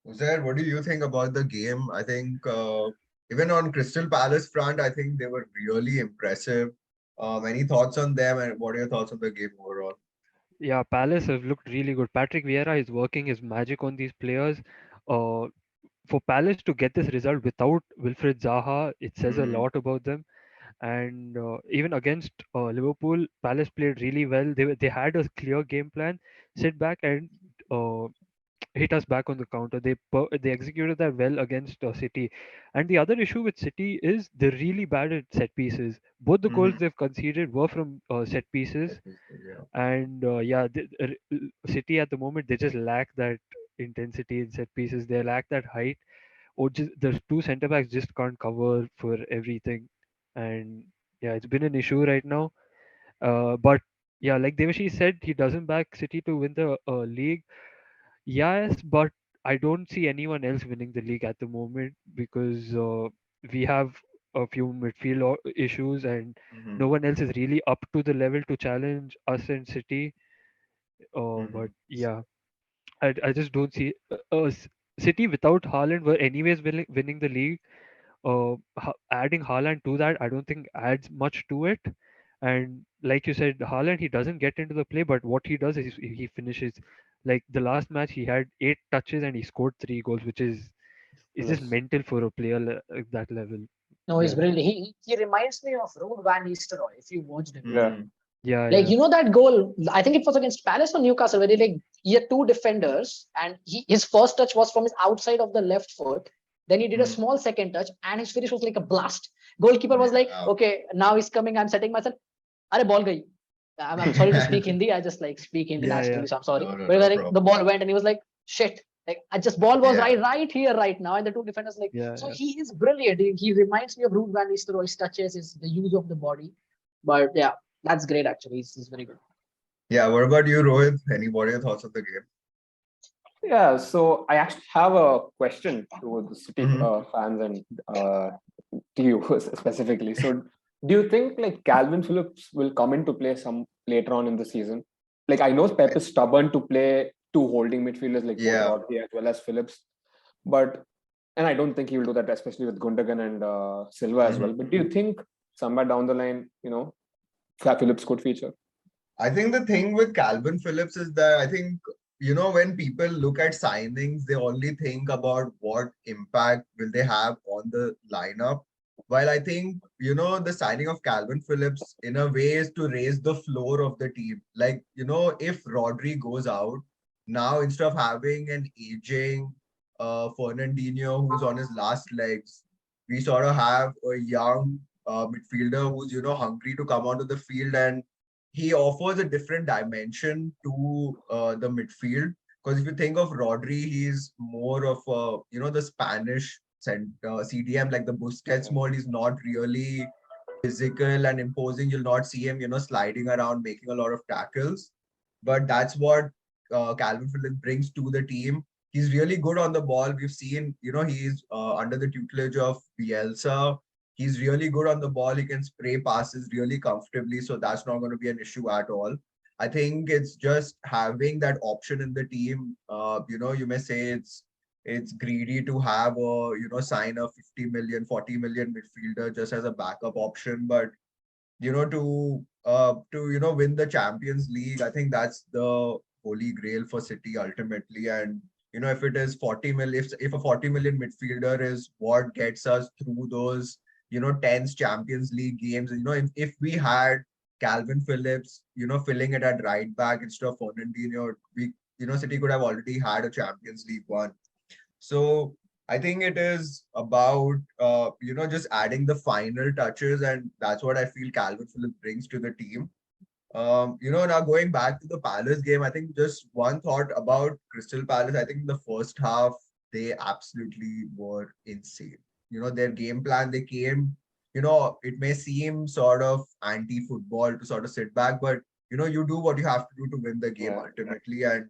Uzair, what do you think about the game? I think even on Crystal Palace front, I think they were really impressive. Any thoughts on them and what are your thoughts on the game overall? Yeah, Palace have looked really good. Patrick Vieira is working his magic on these players. For Palace to get this result without Wilfried Zaha, it says a lot about them. And even against Liverpool, Palace played really well. They had a clear game plan, sit back and hit us back on the counter. They executed that well against City. And the other issue with City is they're really bad at set pieces. Both the goals they've conceded were from set pieces. And City at the moment they just lack that intensity in set pieces. They lack that height. Or just the 2 centre backs just can't cover for everything. And yeah, it's been an issue right now. But yeah, like Devashi said, he doesn't back City to win the league. Yes, but I don't see anyone else winning the league at the moment because we have a few midfield issues and no one else is really up to the level to challenge us and City. But yeah, I just don't see City without Haaland were anyways winning the league. Adding Haaland to that, I don't think adds much to it. And like you said, Haaland, he doesn't get into the play, but what he does is he finishes. Like the last match, he had 8 touches and he scored 3 goals, which is just mental for a player at that level. No, he's brilliant. He reminds me of Ruud van Nistelrooy, if you watched him. Yeah, like you know that goal, I think it was against Palace or Newcastle, where he had 2 defenders and his first touch was from his outside of the left foot. Then he did a small second touch and his finish was like a blast. Goalkeeper was like, okay, now he's coming. I'm setting myself. Are ball gayi. I'm sorry to speak Hindi. I just like speak Hindi naturally, so I'm sorry. But like, the ball went and he was like, shit. Like I just ball was right here, right now, and the 2 defenders he is brilliant. He reminds me of Ruud van Nistelrooy's touches, is the use of the body. But yeah, that's great actually. He's very good. Yeah, what about you, Rohit? What are your thoughts of the game? Yeah, so I actually have a question to the City fans and to you specifically. So do you think like Calvin Phillips will come into play some later on in the season? Like I know Pep is stubborn to play 2 holding midfielders like both Rodri as well as Phillips, and I don't think he will do that, especially with Gundogan and Silva as well. But do you think somewhere down the line, Phillips could feature? I think the thing with Calvin Phillips is that I think, when people look at signings, they only think about what impact will they have on the lineup. While I think, the signing of Calvin Phillips in a way is to raise the floor of the team. Like, if Rodri goes out, now instead of having an aging Fernandinho who's on his last legs, we sort of have a young midfielder who's, hungry to come onto the field, and he offers a different dimension to the midfield. Because if you think of Rodri, he's more of a, the Spanish CDM, like the Busquets mode. He's not really physical and imposing. You'll not see him, sliding around, making a lot of tackles. But that's what Calvin Phillips brings to the team. He's really good on the ball. We've seen, he's under the tutelage of Bielsa. He's really good on the ball. He can spray passes really comfortably. So that's not going to be an issue at all. I think it's just having that option in the team. You may say it's greedy to have a, sign a 50 million, 40 million midfielder just as a backup option. But win the Champions League, I think that's the holy grail for City ultimately. And if it is 40 million, if a 40 million midfielder is what gets us through those tense Champions League games, if we had Calvin Phillips, filling it at right back instead of Fernandinho, we City could have already had a Champions League one. So I think it is about just adding the final touches, and that's what I feel Calvin Phillips brings to the team. Now going back to the Palace game, I think just one thought about Crystal Palace. I think in the first half they absolutely were insane. Their game plan, they came, it may seem sort of anti-football to sort of sit back, but you do what you have to do to win the game ultimately. And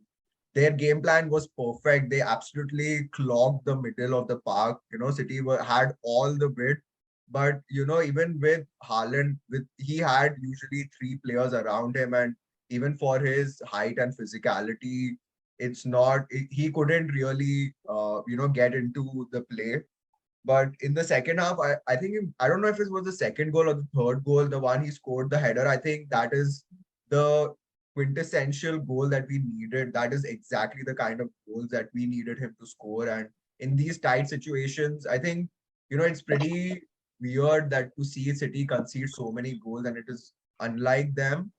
their game plan was perfect. They absolutely clogged the middle of the park. City had all the width, but even with Haaland, he had usually three players around him, and even for his height and physicality, he couldn't really get into the play. But in the second half, I think I don't know if it was the second goal or the third goal, the one he scored, the header. I think that is the quintessential goal that we needed. That is exactly the kind of goals that we needed him to score. And in these tight situations, I think, it's pretty weird that to see City concede so many goals, and it is unlike them.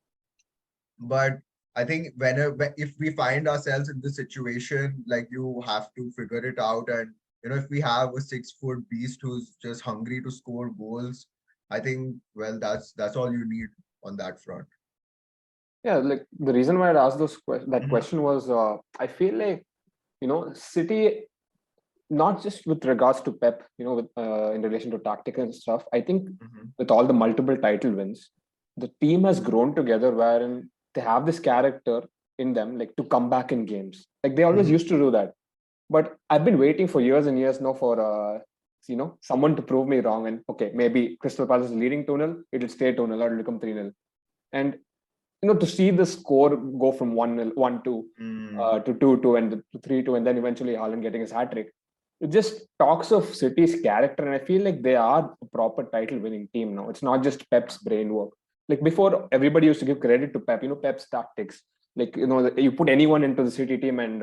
But I think if we find ourselves in this situation, like, you have to figure it out. And if we have a 6-foot beast who's just hungry to score goals, I think, well, that's all you need on that front. Yeah, like the reason why I asked that question was I feel like City, not just with regards to Pep, with in relation to tactics and stuff. I think with all the multiple title wins, the team has grown together wherein they have this character in them, like to come back in games. Like they always used to do that. But I've been waiting for years and years now for someone to prove me wrong. And okay, maybe Crystal Palace is leading 2-0, it'll stay 2-0 or it'll become 3-0. And to see the score go from 1-2 to 2-2 and to 3-2, and then eventually Haaland getting his hat trick. It just talks of City's character, and I feel like they are a proper title-winning team now. It's not just Pep's brain work. Like before, everybody used to give credit to Pep. Pep's tactics. Like you put anyone into the City team and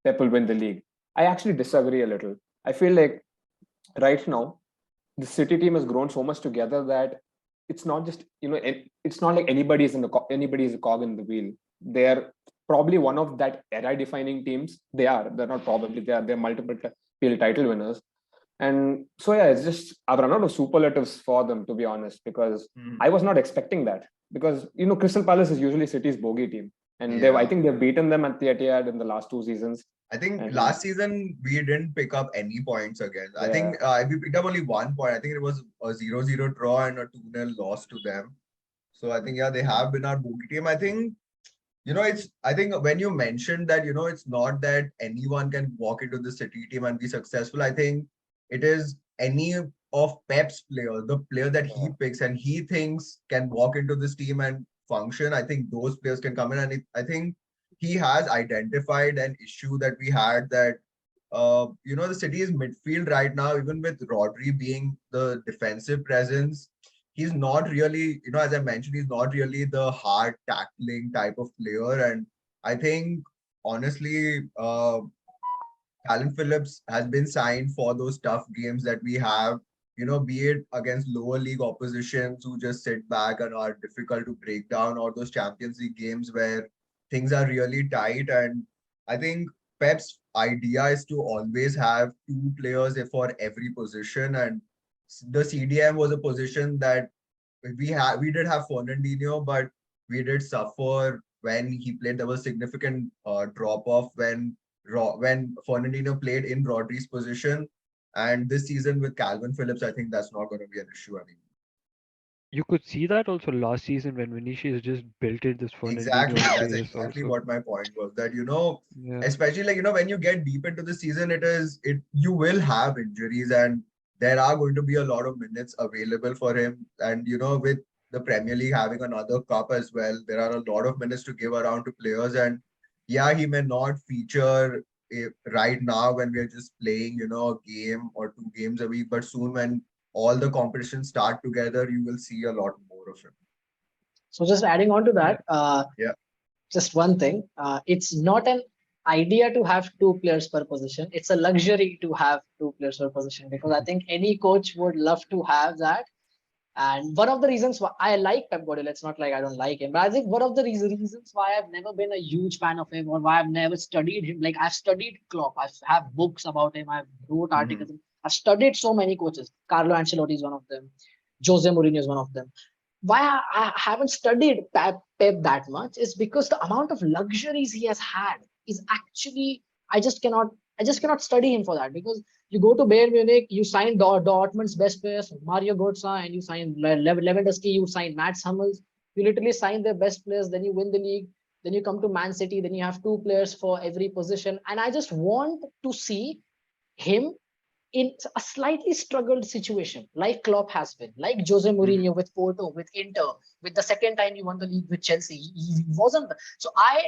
Pep will win the league. I actually disagree a little. I feel like right now the City team has grown so much together that it's not just it's not like anybody is a cog in the wheel. They're probably one of that era-defining teams. They're not probably, they're multiple field title winners. And so yeah, it's just I've run out of superlatives for them, to be honest, because I was not expecting that. Because Crystal Palace is usually City's bogey team, and I think they've beaten them at the Etihad in the last 2 seasons. I think last season we didn't pick up any points again. I think we picked up only 1 point. I think it was a 0-0 draw and a 2-0 loss to them. So I think they have been our bogey team. I think I think when you mentioned that it's not that anyone can walk into the City team and be successful. I think it is any of Pep's players, the player that he picks and he thinks can walk into this team and function. I think those players can come in, and I think he has identified an issue that we had, that the City's midfield right now, even with Rodri being the defensive presence, he's not really, as I mentioned, he's not really the hard tackling type of player. And I think, honestly, Calvin Phillips has been signed for those tough games that we have, be it against lower league oppositions who just sit back and are difficult to break down, or those Champions League games where things are really tight. And I think Pep's idea is to always have two players for every position. And the CDM was a position that we did have Fernandinho, but we did suffer when he played. There was significant drop off when Fernandinho played in Rodri's position. And this season with Calvin Phillips, I think that's not going to be an issue anymore. You could see that also last season when Vinicius just belted this Exactly. Fernandinho That's face exactly also. what my point was. That, Yeah. especially like, when you get deep into the season, you will have injuries, and there are going to be a lot of minutes available for him. And, with the Premier League having another cup as well, there are a lot of minutes to give around to players. And yeah, he may not feature right now when we're just playing, a game or two games a week, but soon when all the competitions start together, you will see a lot more of him. So just adding on to Yeah. that, Yeah. just one thing. It's not an idea to have two players per position. It's a luxury to have two players per position, because I think any coach would love to have that. And one of the reasons why I like Pep Guardiola, it's not like I don't like him, but I think one of the reasons why I've never been a huge fan of him, or why I've never studied him, like I've studied Klopp, I have books about him, I've wrote articles, I've studied so many coaches. Carlo Ancelotti is one of them. Jose Mourinho is one of them. Why I haven't studied Pep that much is because the amount of luxuries he has had is actually, I just cannot study him for that, because you go to Bayern Munich, you sign Dortmund's best players, Mario Götze, and you sign Lewandowski, you sign Mats Hummels. You literally sign their best players, then you win the league. Then you come to Man City, then you have two players for every position. And I just want to see him in a slightly struggled situation, like Klopp has been, like Jose Mourinho with Porto, with Inter, with the second time he won the league with Chelsea. He wasn't. So I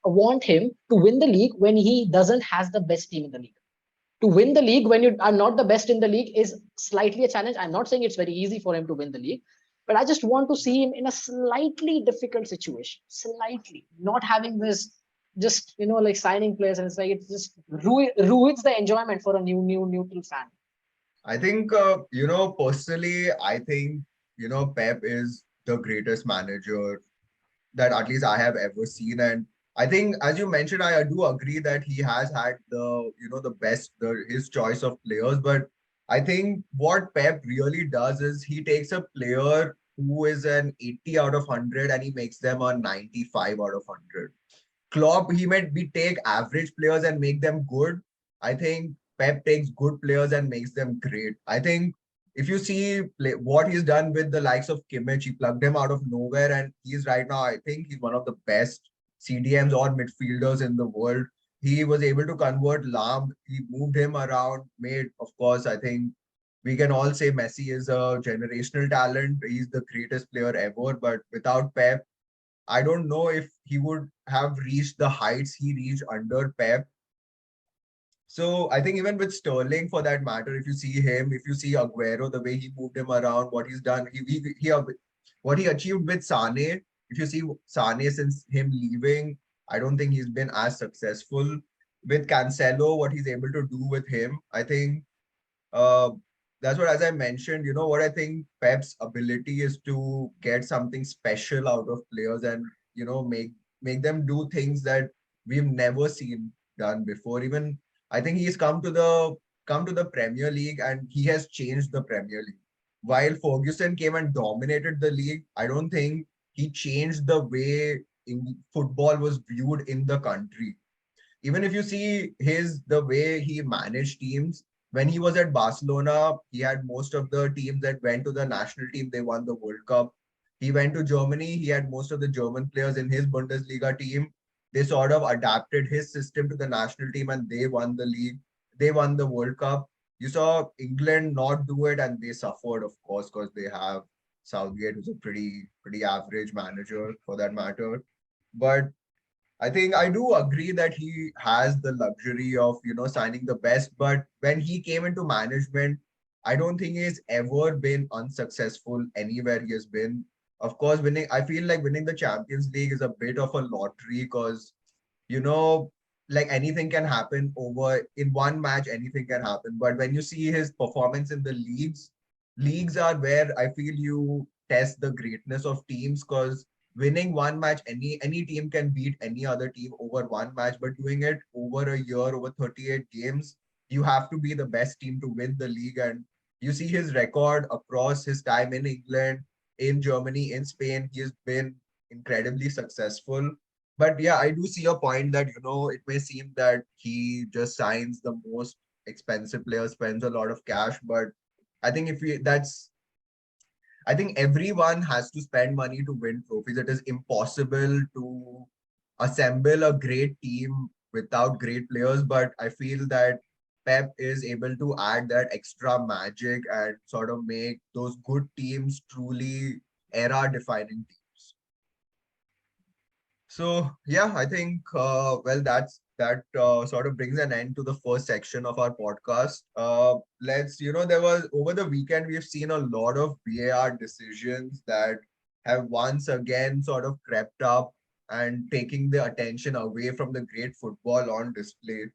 want him to win the league when he doesn't has the best team in the league. To win the league when you are not the best in the league is slightly a challenge. I'm not saying it's very easy for him to win the league, but I just want to see him in a slightly difficult situation, slightly not having this, just like signing players, and it's like it just ruins the enjoyment for a new neutral fan. I think, personally, I think, Pep is the greatest manager that at least I have ever seen. And I think, as you mentioned, I do agree that he has had his choice of players. But I think what Pep really does is he takes a player who is an 80 out of 100 and he makes them a 95 out of 100. Klopp, he might be take average players and make them good. I think Pep takes good players and makes them great. I think if you see what he's done with the likes of Kimmich, he plugged him out of nowhere, and he's right now, I think he's one of the best CDMs or midfielders in the world. He was able to convert Lamb. He moved him around, made, of course, I think we can all say Messi is a generational talent. He's the greatest player ever, but without Pep, I don't know if he would have reached the heights he reached under Pep. So I think even with Sterling, for that matter, if you see him, if you see Aguero, the way he moved him around, what he's done, what he achieved with Sane. If you see Sane since him leaving, I don't think he's been as successful. With Cancelo, what he's able to do with him, I think uh, that's what, as I mentioned, what I think Pep's ability is to get something special out of players and, make them do things that we've never seen done before. Even I think he's come to the Premier League and he has changed the Premier League. While Ferguson came and dominated the league, I don't think he changed the way football was viewed in the country. Even if you see the way he managed teams, when he was at Barcelona, he had most of the teams that went to the national team, they won the World Cup. He went to Germany, he had most of the German players in his Bundesliga team. They sort of adapted his system to the national team and they won the league. They won the World Cup. You saw England not do it and they suffered, of course, because they have Southgate, who's a pretty average manager for that matter. But I think I do agree that he has the luxury of, signing the best. But when he came into management, I don't think he's ever been unsuccessful anywhere he has been. Of course, I feel like winning the Champions League is a bit of a lottery because, you know, like anything can happen over in one match, anything can happen. But when you see his performance in the leagues are where I feel you test the greatness of teams because winning one match, any team can beat any other team over one match, but doing it over a year, over 38 games, you have to be the best team to win the league. And you see his record across his time in England, in Germany, in Spain, he has been incredibly successful. But yeah, I do see a point that, it may seem that he just signs the most expensive players, spends a lot of cash, but I think I think everyone has to spend money to win trophies. It is impossible to assemble a great team without great players, but I feel that Pep is able to add that extra magic and sort of make those good teams truly era-defining teams. So yeah, I think that sort of brings an end to the first section of our podcast. There was over the weekend we've seen a lot of VAR decisions that have once again sort of crept up and taking the attention away from the great football on display.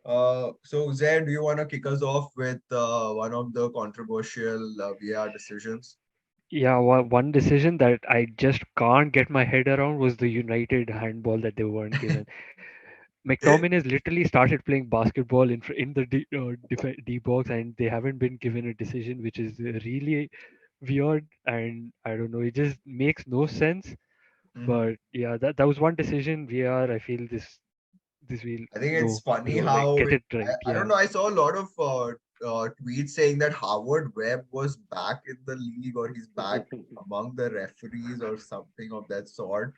So Zaid, do you want to kick us off with one of the controversial VAR decisions? Yeah, one decision that I just can't get my head around was the United handball that they weren't given. McTominay literally started playing basketball in the D box, and they haven't been given a decision, which is really weird. And I don't know, it just makes no sense. Mhm. But yeah, that was one decision. I feel this will I think it's go funny like how get it right. I don't Yeah. know. I saw a lot of tweets saying that Howard Webb was back in the league or he's back among the referees or something of that sort.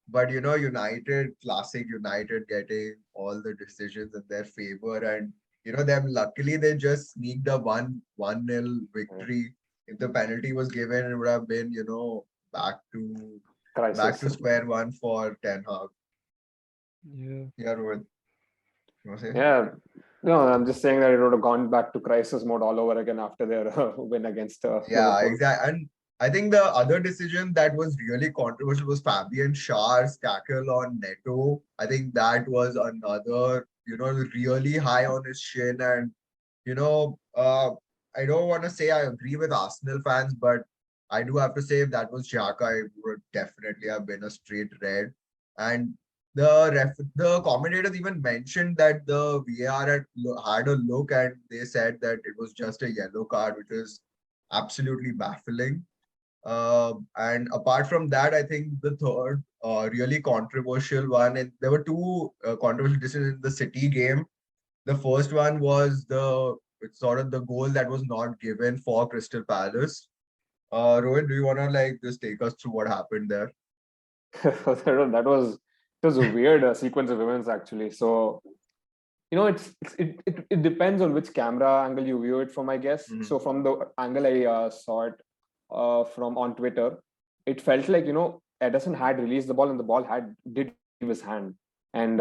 But United, classic United getting all the decisions in their favor, and them luckily they just sneaked a 1-0 victory. If the penalty was given, it would have been back to Crisis. square one for Ten Hag. Yeah. Yeah, Rohit, you want to say? Yeah, no, I'm just saying that it would have gone back to crisis mode all over again after their win against Yeah, Liverpool. exactly. And I think the other decision that was really controversial was Fabian Schär's tackle on Neto. I think that was another, really high on his shin. And, you know, uh, I don't want to say I agree with Arsenal fans, but I do have to say if that was Xhaka, it would definitely have been a straight red. And the commentators even mentioned that the VAR had a look and they said that it was just a yellow card, which is absolutely baffling. And apart from that, I think the third really controversial one, and there were two controversial decisions in the City game. The first one was it's sort of the goal that was not given for Crystal Palace. Rohit, do you want to just take us through what happened there? That was it was a weird sequence of events actually. So it depends on which camera angle you view it from, I guess. Mhm. So from the angle I saw it from on Twitter, it felt like Ederson had released the ball and the ball did leave his hand, and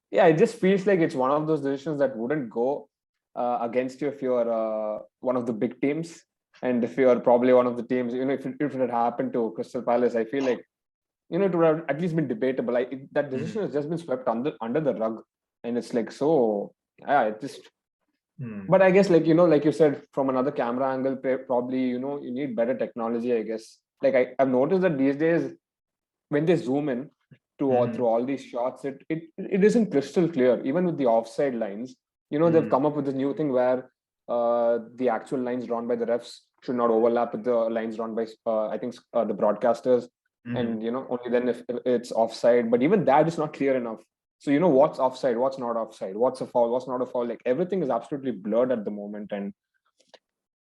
yeah, it just feels like it's one of those decisions that wouldn't go against you if you're one of the big teams, and if you're probably one of the teams, if it had happened to Crystal Palace, I feel like it would have at least been debatable. That decision has just been swept under the rug, and it's like so. Yeah, it just. Hmm. But I guess like you said, from another camera angle, probably you need better technology. I guess I've noticed that these days when they zoom in through all these shots, it isn't crystal clear. Even with the offside lines, they've come up with this new thing where the actual lines drawn by the refs should not overlap with the lines drawn by I think the broadcasters, and only then if it's offside. But even that is not clear enough. So what's offside, what's not offside, what's a foul, what's not a foul. Like everything is absolutely blurred at the moment, and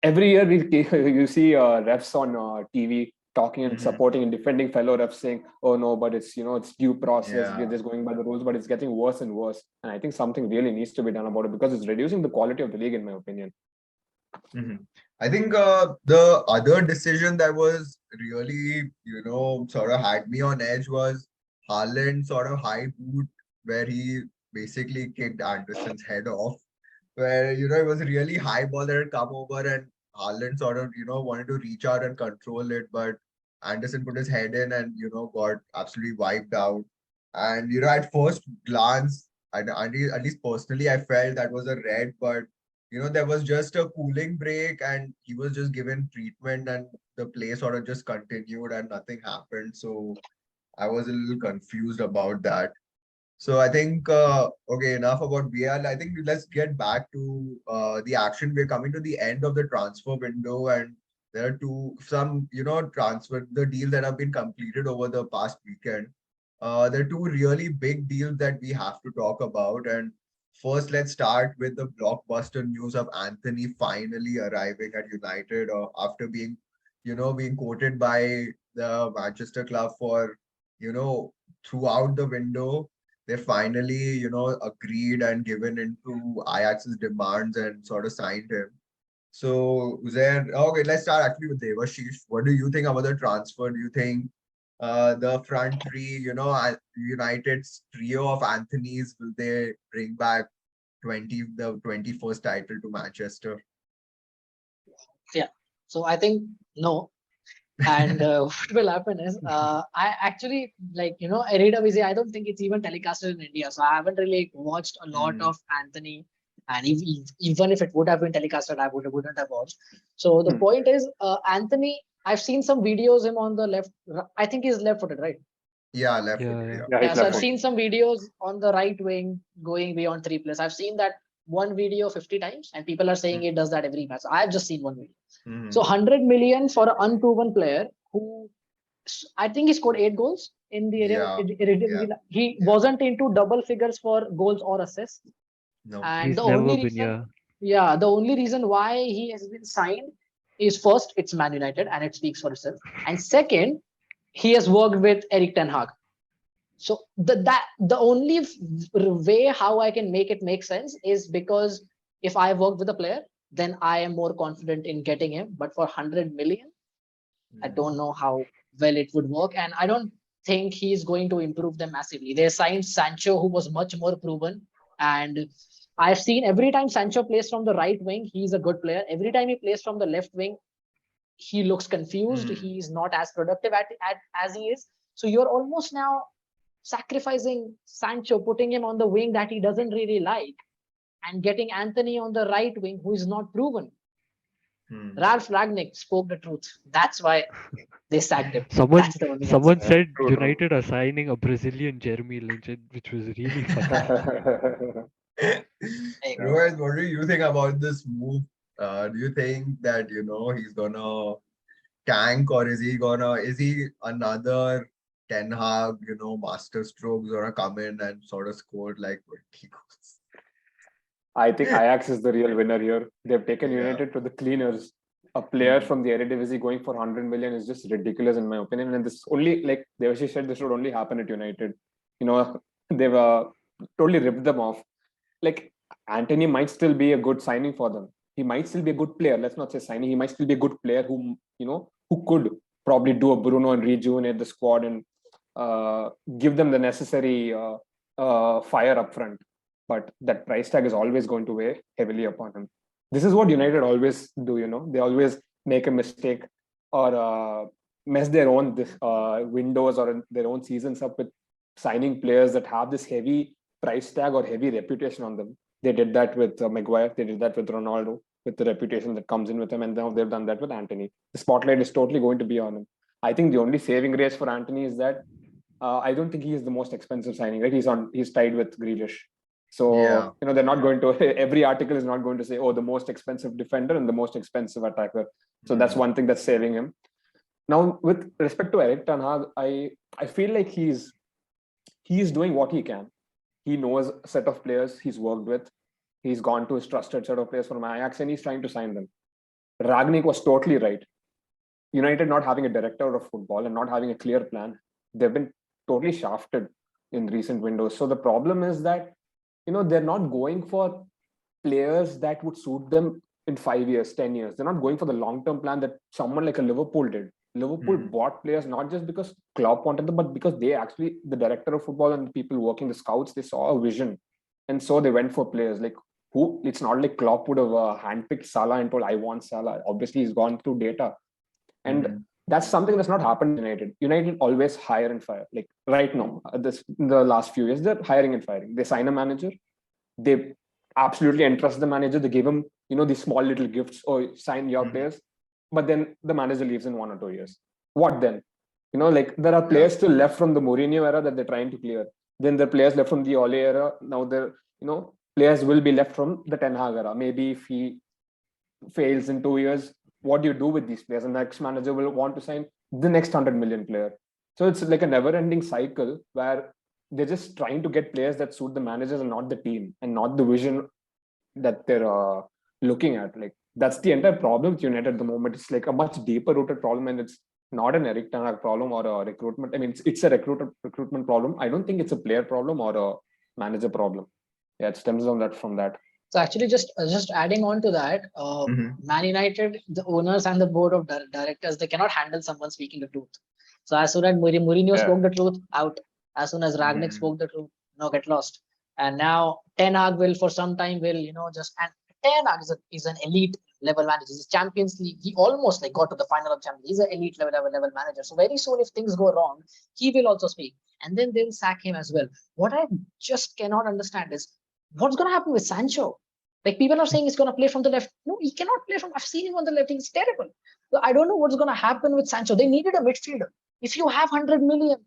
every year you see refs on TV talking and supporting and defending fellow refs saying, "Oh no, but it's due process. We're Yeah. just going by the rules." But it's getting worse and worse, and I think something really needs to be done about it because it's reducing the quality of the league, in my opinion. I think the other decision that was really, sort of had me on edge was Haaland sort of high boot where he basically kicked Anderson's head off. where, it was a really high ball that had come over and Haaland sort of, wanted to reach out and control it, but Anderson put his head in and, got absolutely wiped out. And, at first glance, at least personally, I felt that was a red, but, there was just a cooling break and he was just given treatment and the play sort of just continued and nothing happened. So I was a little confused about that. So I think, okay, enough about BL. I think let's get back to the action. We're coming to the end of the transfer window, and there are some, the deals that have been completed over the past weekend. There are two really big deals that we have to talk about. And first, let's start with the blockbuster news of Anthony finally arriving at United, after being quoted by the Manchester club for, throughout the window. They finally, agreed and given into Ajax's demands and sort of signed him. So, okay, let's start actually with Devashish. What do you think about the transfer? Do you think the front three, United's trio of Anthony's, will they bring back the 21st title to Manchester? Yeah. So I think no. And what will happen is, I actually, Eredivisie, I don't think it's even telecasted in India. So I haven't really watched a lot of Anthony. And even if it would have been telecasted, I wouldn't have watched. So the point is, Anthony, I've seen some videos him on the left. I think he's left-footed, right? Yeah, left-footed. Yeah. So I've seen some videos on the right wing going beyond 3+. I've seen that one video 50 times, and people are saying it does that every match. I've just seen one video. So 100 million for an unproven player who, I think he scored 8 goals in the area. He wasn't into double figures for goals or assists. No. And He's the never only been, reason, the only reason why he has been signed is, first, it's Man United and it speaks for itself. And second, he has worked with Erik ten Hag. So the only way how I can make it make sense is because if I worked with a player, then I am more confident in getting him. But for 100 million, I don't know how well it would work. And I don't think he's going to improve them massively. They signed Sancho, who was much more proven. And I've seen every time Sancho plays from the right wing, he's a good player. Every time he plays from the left wing, he looks confused. He's not as productive as he is. So you're almost now sacrificing Sancho, putting him on the wing that he doesn't really like, and getting Anthony on the right wing, who is not proven. Ralph Ragnick spoke the truth. That's why they sacked him. Someone said United are signing a Brazilian Jeremy Lynch, which was really funny. Rohit, what do you think about this move? Do you think that, he's gonna tank, or is he another Ten Hag, master strokes, gonna come in and sort of score like 20 goals? I think Ajax is the real winner here. They've taken United to the cleaners. A player from the Eredivisie going for 100 million is just ridiculous in my opinion. And this only, like Devashish said, this would only happen at United. They've totally ripped them off. Like, Anthony might still be a good signing for them. He might still be a good player. Let's not say signing. He might still be a good player who could probably do a Bruno and rejuvenate the squad and give them the necessary fire up front. But that price tag is always going to weigh heavily upon him. This is what United always do, They always make a mistake or mess their own windows or their own seasons up with signing players that have this heavy price tag or heavy reputation on them. They did that with Maguire. They did that with Ronaldo, with the reputation that comes in with him. And now they've done that with Anthony. The spotlight is totally going to be on him. I think the only saving grace for Anthony is that I don't think he is the most expensive signing, right? He's tied with Grealish. So, they're not going to, every article is not going to say, the most expensive defender and the most expensive attacker. So that's one thing that's saving him. Now, with respect to Erik ten Hag, I feel like he is doing what he can. He knows a set of players he's worked with. He's gone to his trusted set of players from Ajax and he's trying to sign them. Ragnick was totally right. United not having a director of football and not having a clear plan, they've been totally shafted in recent windows. So the problem is that they're not going for players that would suit them in 5 years, 10 years. They're not going for the long-term plan that someone like a Liverpool did. Liverpool bought players not just because Klopp wanted them, but because they actually, the director of football and the people working, the scouts, they saw a vision. And so they went for players like who, it's not like Klopp would have handpicked Salah and told, I want Salah. Obviously, he's gone through data. And that's something that's not happened in United. United always hire and fire. Like right now, in the last few years, they're hiring and firing. They sign a manager, they absolutely entrust the manager. They give him, these small little gifts or sign your players, but then the manager leaves in 1 or 2 years. What then? Like there are players still left from the Mourinho era that they're trying to clear. Then the players left from the Ole era. Now they're, players will be left from the Ten Hag era. Maybe if he fails in 2 years, what do you do with these players? And the next manager will want to sign the next 100 million player. So it's like a never-ending cycle where they're just trying to get players that suit the managers and not the team and not the vision that they're looking at. Like that's the entire problem with United at the moment. It's like a much deeper-rooted problem, and it's not an Eric Ten Hag problem or a recruitment. I mean, it's a recruitment problem. I don't think it's a player problem or a manager problem. Yeah, it stems from that. So actually, just adding on to that, Man United, the owners and the board of directors, they cannot handle someone speaking the truth. So as soon as Mourinho spoke the truth, out. As soon as Ragnick spoke the truth, get lost. And now Ten Hag will, for some time, will and Ten Hag is an elite level manager. He's Champions League. He almost got to the final of Champions League. He's an elite level manager. So very soon, if things go wrong, he will also speak, and then they'll sack him as well. What I just cannot understand is what's going to happen with Sancho. Like people are saying he's going to play from the left. No, he cannot play from. I've seen him on the left. He's terrible. So I don't know what's going to happen with Sancho. They needed a midfielder. If you have 100 million,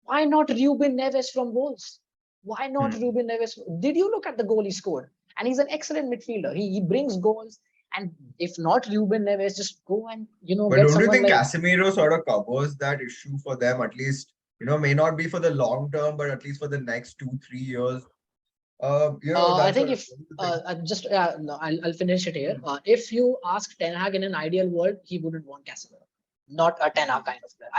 why not Ruben Neves from Wolves? Why not Ruben Neves? Did you look at the goal he scored? And he's an excellent midfielder. He brings goals. And if not Ruben Neves, just go and But get don't you think like Casemiro sort of covers that issue for them? At least may not be for the long term, but at least for the next 2-3 years. I think if I'll finish it here. If you ask Ten Hag in an ideal world, he wouldn't want Casemiro, not a Ten Hag kind of player.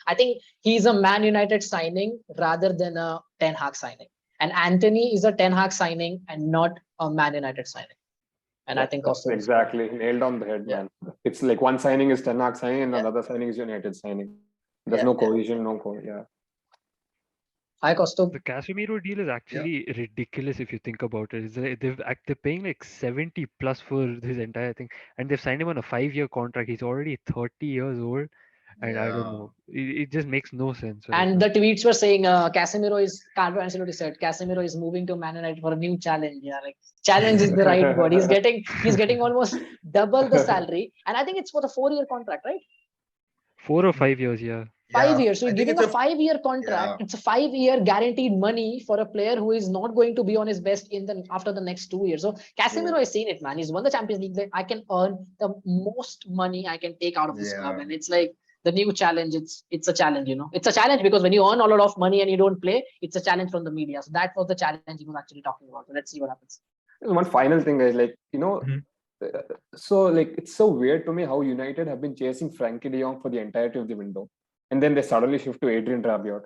I think he's a Man United signing rather than a Ten Hag signing. And Anthony is a Ten Hag signing and not a Man United signing. And I think also exactly nailed on the head, man. It's like one signing is Ten Hag signing and another signing is United signing. There's no cohesion, Hi, Costo. The Casemiro deal is actually ridiculous if you think about it. They're paying like 70 plus for his entire thing, and they've signed him on a 5-year contract. He's already 30 years old, and I don't know. It just makes no sense. And the tweets were saying Casemiro is, Carlo Ancelotti said, Casemiro is moving to Man United for a new challenge. Yeah, like challenge is the right word. He's getting almost double the salary, and I think it's for the 4-year contract, right? 4 or 5 years, yeah. 5 years. So you're giving a 5-year contract. It's a 5-year guaranteed money for a player who is not going to be on his best after the next 2 years. So Casemiro has seen it, man. He's won the Champions League. I can earn the most money I can take out of this club, and it's like the new challenge. It's a challenge, It's a challenge because when you earn a lot of money and you don't play, it's a challenge from the media. So that was the challenge he was actually talking about. So let's see what happens. One final thing is so like it's so weird to me how United have been chasing Frankie de Jong for the entirety of the window. And then they suddenly shift to Adrian Rabiot.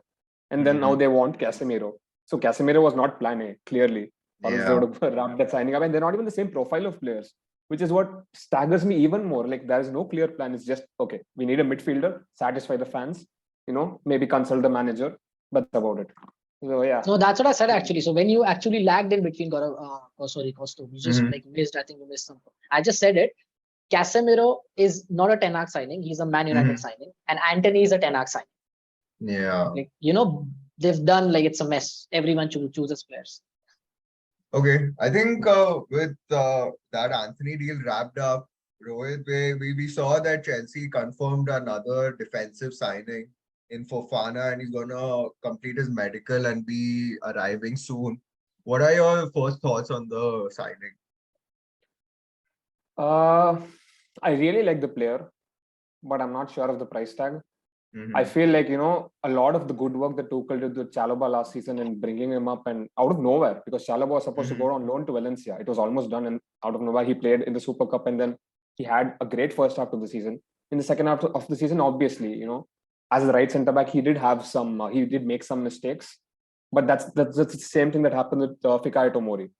And then now they want Casemiro. So Casemiro was not plan A, clearly. Or else they would have wrapped that signing up. And they're not even the same profile of players, which is what staggers me even more. Like there is no clear plan. It's just, okay, we need a midfielder, satisfy the fans, maybe consult the manager. But that's about it. So yeah. No, that's what I said actually. So when you actually lagged in between, Costo, you just missed, I think you missed something. I just said it. Casemiro is not a Ten Hag signing. He's a Man United signing. And Anthony is a Ten Hag signing. Yeah. Like, they've done like it's a mess. Everyone chooses players. Okay. I think with that Anthony deal wrapped up, Rohit, we saw that Chelsea confirmed another defensive signing in Fofana, and he's going to complete his medical and be arriving soon. What are your first thoughts on the signing? I really like the player, but I'm not sure of the price tag. I feel like, a lot of the good work that Tuchel did with Chalobah last season and bringing him up and out of nowhere, because Chalobah was supposed to go on loan to Valencia. It was almost done, and out of nowhere, he played in the Super Cup, and then he had a great first half of the season. In the second half of the season, obviously, as the right centre back, he did make some mistakes, but that's the same thing that happened with Fikayo Tomori.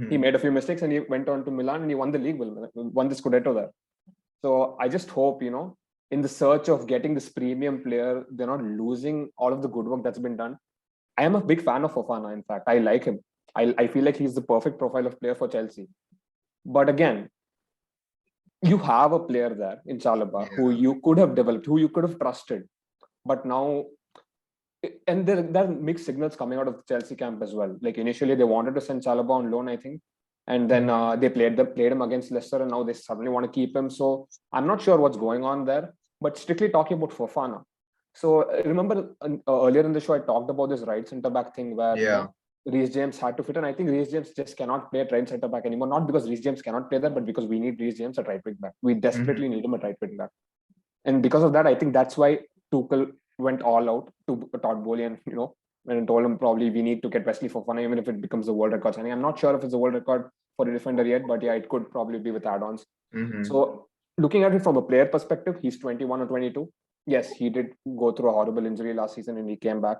He made a few mistakes and he went on to Milan and he won the league, won the Scudetto there. So I just hope, in the search of getting this premium player, they're not losing all of the good work that's been done. I am a big fan of Fofana, in fact. I like him. I feel like he's the perfect profile of player for Chelsea. But again, you have a player there in Chalobah who you could have developed, who you could have trusted. But now, and there are mixed signals coming out of the Chelsea camp as well. Like initially, they wanted to send Chalobah on loan, I think. And then they played him against Leicester, and now they suddenly want to keep him. So I'm not sure what's going on there. But strictly talking about Fofana. So remember earlier in the show, I talked about this right centre back thing where Reece James had to fit, and I think Reece James just cannot play at right centre back anymore. Not because Reece James cannot play there, but because we need Reece James at right wing back. We desperately need him at right wing back, and because of that, I think that's why Tuchel went all out to Todd Bowley, and and told him probably we need to get Wesley Fofana, even if it becomes a world record signing. I'm not sure if it's a world record for a defender yet, but yeah, it could probably be with add-ons. So looking at it from a player perspective, he's 21 or 22. Yes, he did go through a horrible injury last season and he came back,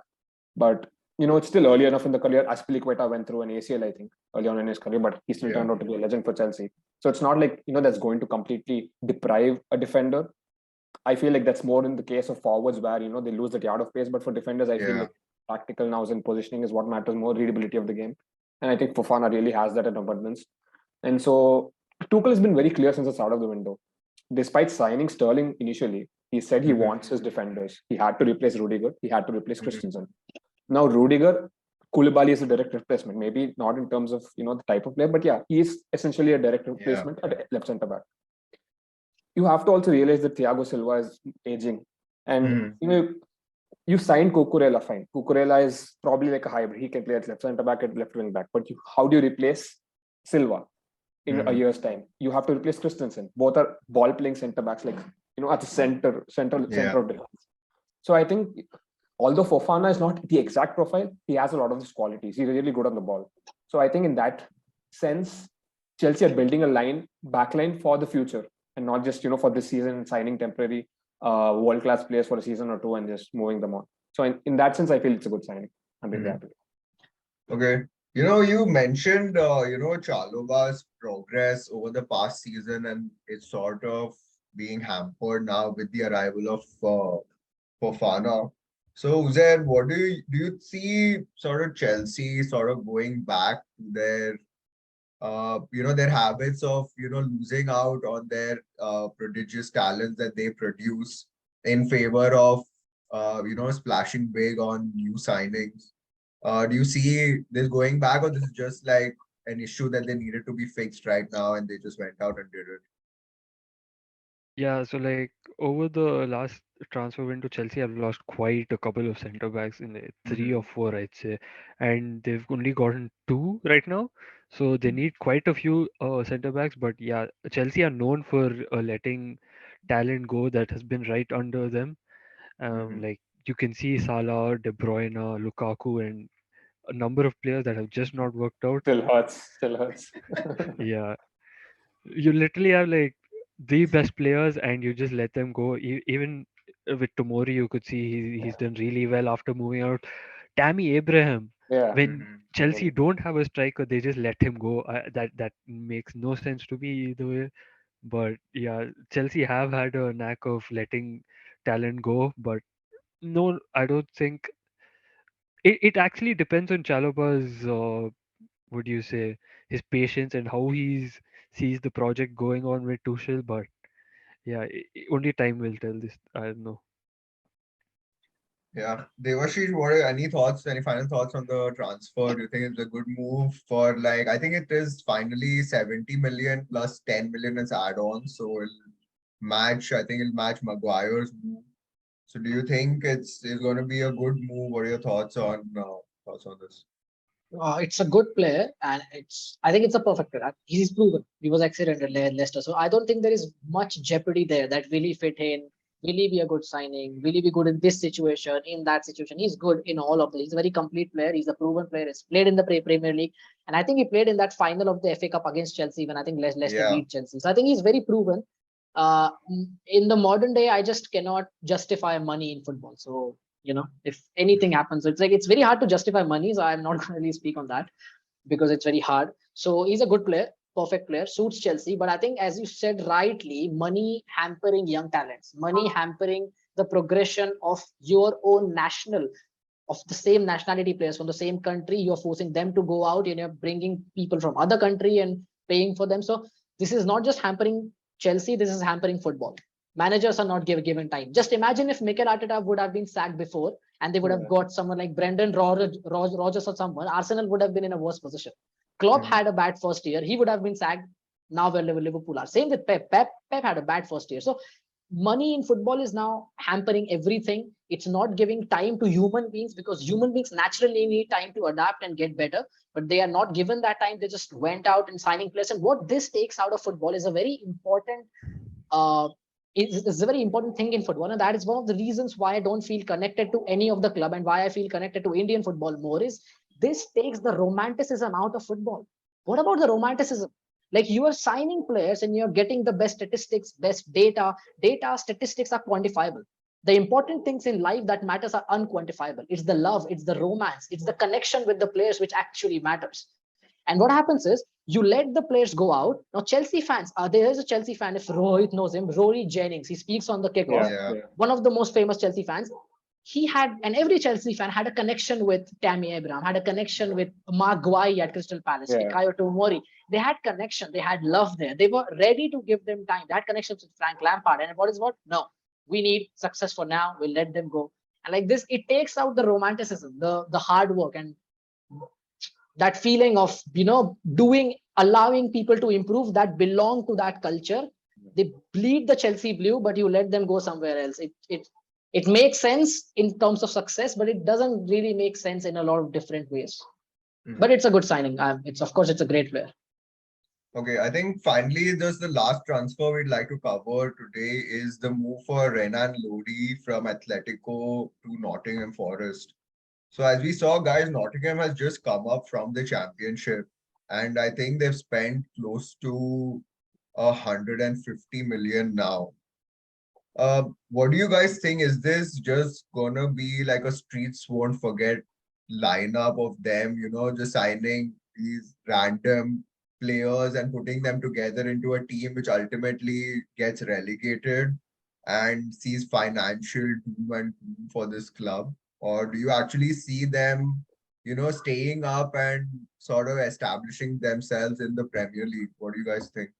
but it's still early enough in the career. Azpilicueta went through an ACL, I think, early on in his career, but he still turned out to be a legend for Chelsea. So it's not like, that's going to completely deprive a defender. I feel like that's more in the case of forwards where, they lose that yard of pace. But for defenders, I feel like tactical nous and positioning is what matters more, readability of the game. And I think Fofana really has that in abundance. And so Tuchel has been very clear since the start of the window. Despite signing Sterling initially, he said he wants his defenders. He had to replace Rudiger. He had to replace Christensen. Now, Rudiger, Koulibaly is a direct replacement. Maybe not in terms of, the type of player, but yeah, he is essentially a direct replacement at left centre back. You have to also realize that Thiago Silva is aging. And, you signed Cucurella, fine. Cucurella is probably like a hybrid. He can play at left centre back and left wing back. But how do you replace Silva in a year's time? You have to replace Christensen. Both are ball playing centre backs, like, at the center of defense. So I think, although Fofana is not the exact profile, he has a lot of these qualities. He's really good on the ball. So I think in that sense, Chelsea are building a backline for the future, and not just, for this season, signing temporary world-class players for a season or two and just moving them on. So in that sense, I feel it's a good signing. I'm really happy. Okay. You mentioned, Chalobah's progress over the past season, and it's sort of being hampered now with the arrival of Fofana. So, Uzair, what do you see sort of Chelsea sort of going back to their their habits of losing out on their prodigious talents that they produce in favor of splashing big on new signings? Do you see this going back, or this is just like an issue that they needed to be fixed right now and they just went out and did it? Yeah, so like over the last transfer window, Chelsea have lost quite a couple of centre backs in three or four, I'd say, and they've only gotten two right now. So they need quite a few centre backs. But yeah, Chelsea are known for letting talent go that has been right under them. Like you can see Salah, De Bruyne, Lukaku, and a number of players that have just not worked out. Still hurts. Yeah, you literally have like the best players and you just let them go. Even with Tomori, you could see he's done really well after moving out. Tammy Abraham, when Chelsea don't have a striker, they just let him go. That makes no sense to me either way. But yeah, Chelsea have had a knack of letting talent go. But no, I don't think it actually depends on Chalobah's what do you say, his patience and how he's sees the project going on with Tuchel. But yeah, only time will tell this. I don't know. Yeah. Devashish, what are any final thoughts on the transfer? Do you think it's a good move for, like, I think it is finally 70 million plus 10 million as add-ons. So I think it'll match Maguire's move. So do you think it's going to be a good move? What are your thoughts on this? It's a good player, and I think it's a perfect player. He's proven. He was excellent at Leicester, so I don't think there is much jeopardy there. That will he fit in? Will he be a good signing? Will he be good in this situation? In that situation, he's good in all of this. He's a very complete player. He's a proven player. He's played in the Premier League, and I think he played in that final of the FA Cup against Chelsea when I think Leicester beat Chelsea. So I think he's very proven. In the modern day, I just cannot justify money in football. So if anything happens, it's very hard to justify money. So I'm not going to really speak on that because it's very hard. So he's a good player, perfect player, suits Chelsea. But I think, as you said rightly, money hampering young talents, money hampering the progression of your own national. of the same nationality players from the same country. You're forcing them to go out and you're bringing people from other country and paying for them. So this is not just hampering Chelsea, this is hampering football. Managers are not given time. Just imagine if Mikel Arteta would have been sacked before and they would have got someone like Brendan Rodgers or someone, Arsenal would have been in a worse position. Klopp had a bad first year. He would have been sacked. Now where Liverpool are. Same with Pep. Pep had a bad first year. So money in football is now hampering everything. It's not giving time to human beings because human beings naturally need time to adapt and get better, but they are not given that time. They just went out and signing players. And what this takes out of football is a very important is a very important thing in football. And that is one of the reasons why I don't feel connected to any of the club and why I feel connected to Indian football more is this takes the romanticism out of football. What about the romanticism? Like you are signing players and you're getting the best statistics, best data. Data statistics are quantifiable. The important things in life that matters are unquantifiable. It's the love, it's the romance, it's the connection with the players which actually matters. And what happens is you let the players go out. Now, Chelsea fans, there's a Chelsea fan, if Rohit knows him, Rory Jennings, he speaks on the kickoff. One of the most famous Chelsea fans. He had, and every Chelsea fan had a connection with Tammy Abraham, had a connection with Mark Guay at Crystal Palace, Kayo Tomori. They had connection, they had love there. They were ready to give them time. They had connections with Frank Lampard. And what is what? No, we need success for now. We'll let them go. And like this, it takes out the romanticism, the hard work, and that feeling of allowing people to improve that belong to that culture. They bleed the Chelsea blue, but you let them go somewhere else. It makes sense in terms of success, but it doesn't really make sense in a lot of different ways. But it's a good signing. It's a great player. Okay, I think finally just the last transfer we'd like to cover today is the move for Renan Lodi from Atletico to Nottingham Forest. So as we saw, guys, Nottingham has just come up from the championship, and I think they've spent close to 150 million now. What do you guys think? Is this just gonna be like a streets won't forget lineup of them, just signing these random players and putting them together into a team which ultimately gets relegated and sees financial doom and gloom for this club? Or do you actually see them, staying up and sort of establishing themselves in the Premier League? What do you guys think?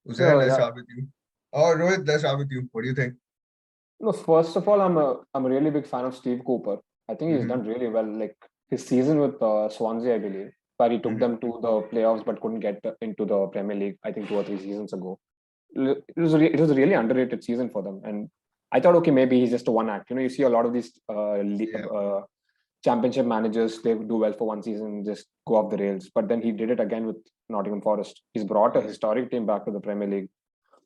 Uzair, let's start with you. Oh, Rohit, let's start with you. What do you think? No, first of all, I'm a really big fan of Steve Cooper. I think he's done really well. Like his season with Swansea, I believe, where he took them to the playoffs but couldn't get into the Premier League. I think 2 or 3 seasons ago. It was a really underrated season for them, and I thought, okay, maybe he's just a one act. You see a lot of these championship managers, they do well for one season, just go off the rails. But then he did it again with Nottingham Forest. He's brought a historic team back to the Premier League.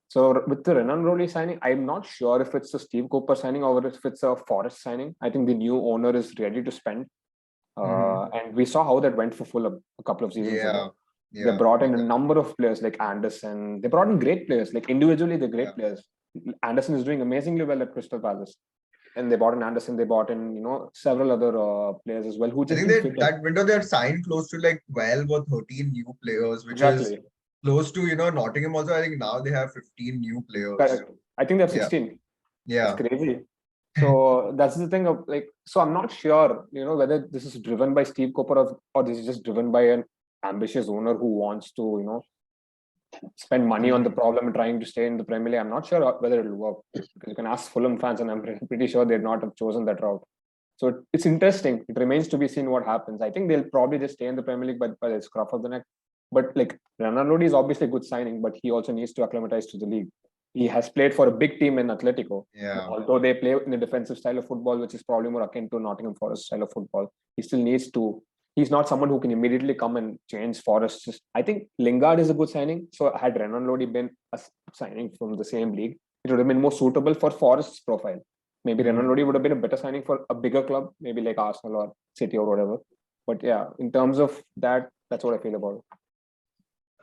So with the Renan Lodi signing, I'm not sure if it's a Steve Cooper signing or if it's a Forest signing. I think the new owner is ready to spend. And we saw how that went for Fulham a couple of seasons ago. They brought in a number of players like Anderson. They brought in great players. Like individually, they're great players. Anderson is doing amazingly well at Crystal Palace. And they brought in Anderson. They brought in, several other players as well. Who just I think that window they had signed close to like 12 or 13 new players, which is close to, Nottingham also. I think now they have 15 new players. Correct. I think they have 16. Yeah. It's crazy. So that's the thing of so I'm not sure, whether this is driven by Steve Cooper or this is just driven by an ambitious owner who wants to, spend money on the problem and trying to stay in the Premier League. I'm not sure whether it'll work because you can ask Fulham fans and I'm pretty sure they'd not have chosen that route. So it's interesting. It remains to be seen what happens. I think they'll probably just stay in the Premier League by the scruff of the neck. But Renan Lodi is obviously a good signing, but he also needs to acclimatize to the league. He has played for a big team in Atletico. Although they play in a defensive style of football, which is probably more akin to Nottingham Forest style of football, he still needs to. He's not someone who can immediately come and change Forest. I think Lingard is a good signing. So had Renan Lodi been a signing from the same league, it would have been more suitable for Forest's profile. Maybe Renan Lodi would have been a better signing for a bigger club, maybe like Arsenal or City or whatever. But yeah, in terms of that, that's what I feel about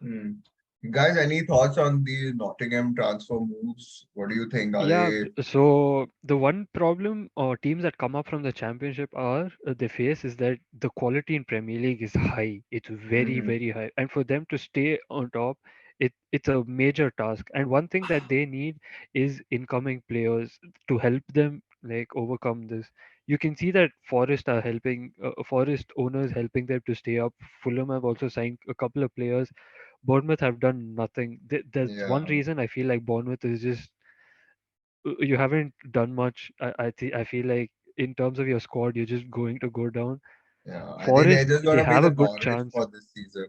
it. Guys, any thoughts on the Nottingham transfer moves? What do you think? So the one problem or teams that come up from the championship they face is that the quality in Premier League is high. It's very, very high. And for them to stay on top, it's a major task. And one thing that they need is incoming players to help them like overcome this. You can see that Forest are helping, Forest owners helping them to stay up. Fulham have also signed a couple of players. Bournemouth have done nothing. There's one Yeah, reason I feel like Bournemouth is just you haven't done much. I feel like in terms of your squad, you're just going to go down. yeah. I think they're Forest, just they gonna be have a the good Norwich chance. for this season.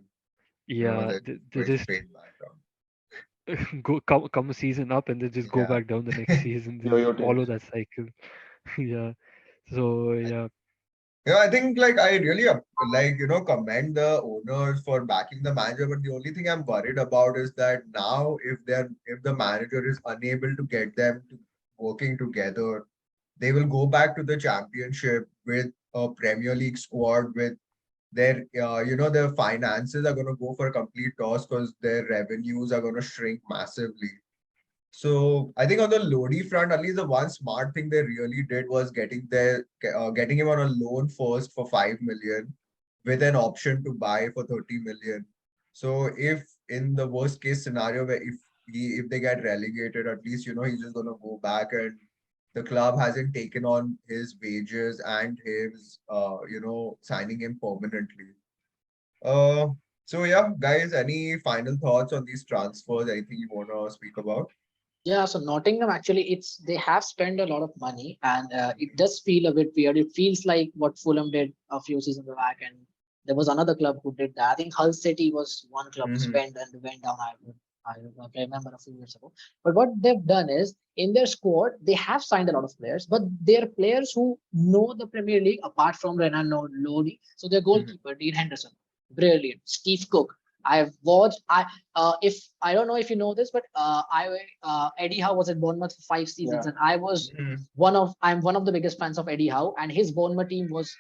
Yeah, They're they going just straight back down. come a season up and then just go Yeah. back down the next season. They Yo-yo just follow teams. that cycle. Yeah. So yeah. Yeah, I think like I really like commend the owners for backing the manager, but the only thing I'm worried about is that now if the manager is unable to get them to working together, they will go back to the championship with a Premier League squad with their their finances are going to go for a complete toss because their revenues are going to shrink massively. So I think on the Lodi front, at least the one smart thing they really did was getting him on a loan first for 5 million with an option to buy for 30 million. So if in the worst case scenario where if they get relegated, at least he's just gonna go back and the club hasn't taken on his wages and his signing him permanently. Uh so yeah, guys, any final thoughts on these transfers? Anything you wanna speak about? Yeah, so Nottingham actually, it's they have spent a lot of money, and it does feel a bit weird. It feels like what Fulham did a few seasons back, and there was another club who did that. I think Hull City was one club who Mm-hmm. spent and went down. I remember a few years ago. But what they've done is in their squad, they have signed a lot of players, but they're players who know the Premier League apart from Renan Lodi. So their goalkeeper, Dean Henderson, brilliant. Steve Cook. I've watched. If I don't know if you know this, but Eddie Howe was at Bournemouth for 5 seasons, Yeah. and I was Mm-hmm. I'm one of the biggest fans of Eddie Howe, and his Bournemouth team was.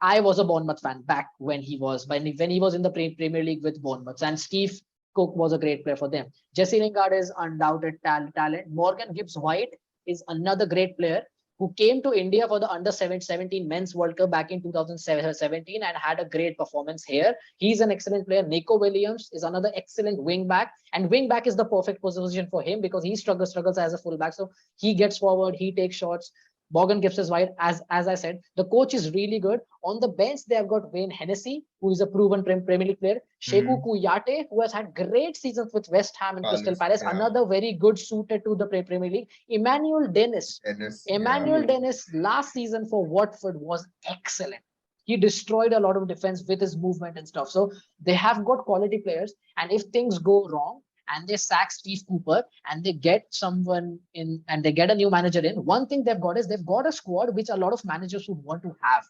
I was a Bournemouth fan back when he was in the Premier League with Bournemouth, and Steve Cook was a great player for them. Jesse Lingard is undoubted talent. Morgan Gibbs White is another great player who came to India for the under 17 men's World Cup back in 2017 and had a great performance here. He's an excellent player. Nico Williams is another excellent wing back, and wing back is the perfect position for him because he struggles as a fullback. So he gets forward, he takes shots. Morgan Gibbs is wide. As I said, the coach is really good. On the bench, they have got Wayne Hennessy, who is a proven Premier League player. Sheku Mm-hmm. Kuyate, who has had great seasons with West Ham and Crystal Palace, Palace, yeah. another very good suited to the Premier League. Emmanuel Dennis. Dennis, yeah. Emmanuel Dennis last season for Watford was excellent. He destroyed a lot of defense with his movement and stuff. So they have got quality players. And if things go wrong and they sack Steve Cooper and they get someone in and they get a new manager in, one thing they've got is they've got a squad which a lot of managers would want to have.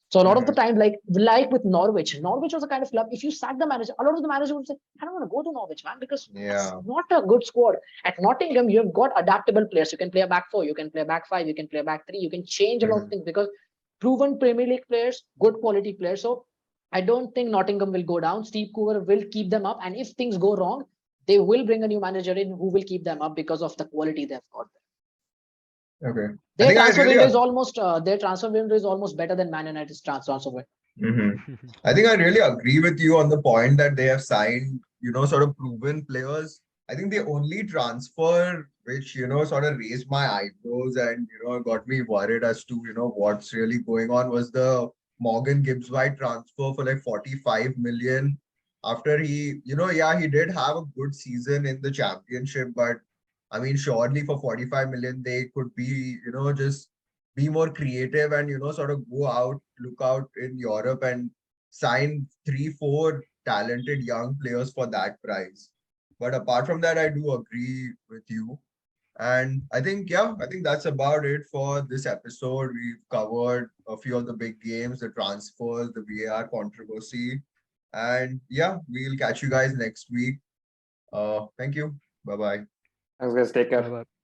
So a lot of the Mm-hmm. time, like with Norwich was a kind of club. If you sack the manager, a lot of the managers would say, "I don't want to go to Norwich, man, because that's Yeah. not a good squad." At Nottingham, you've got adaptable players. You can play a back four, you can play a back five, you can play a back three. You can change a lot of Mm-hmm. things because proven Premier League players, good quality players. So I don't think Nottingham will go down. Steve Cooper will keep them up, and if things go wrong, they will bring a new manager in who will keep them up because of the quality they've got. Okay. I think I really Their transfer window is almost better than Man United's transfer window. Mm-hmm. I think I really agree with you on the point that they have signed, sort of proven players. I think the only transfer which, sort of raised my eyebrows and, got me worried as to, what's really going on was the Morgan Gibbs White transfer for like 45 million. After yeah, he did have a good season in the championship, but I mean, surely for 45 million, they could be, just be more creative and, sort of go out, look out in Europe and sign 3, 4 talented young players for that price. But apart from that, I do agree with you. And I think, yeah, I think that's about it for this episode. We've covered a few of the big games, the transfers, the VAR controversy. And yeah, we'll catch you guys next week. Thank you. Bye bye. Thanks, guys. Take Bye care. bye.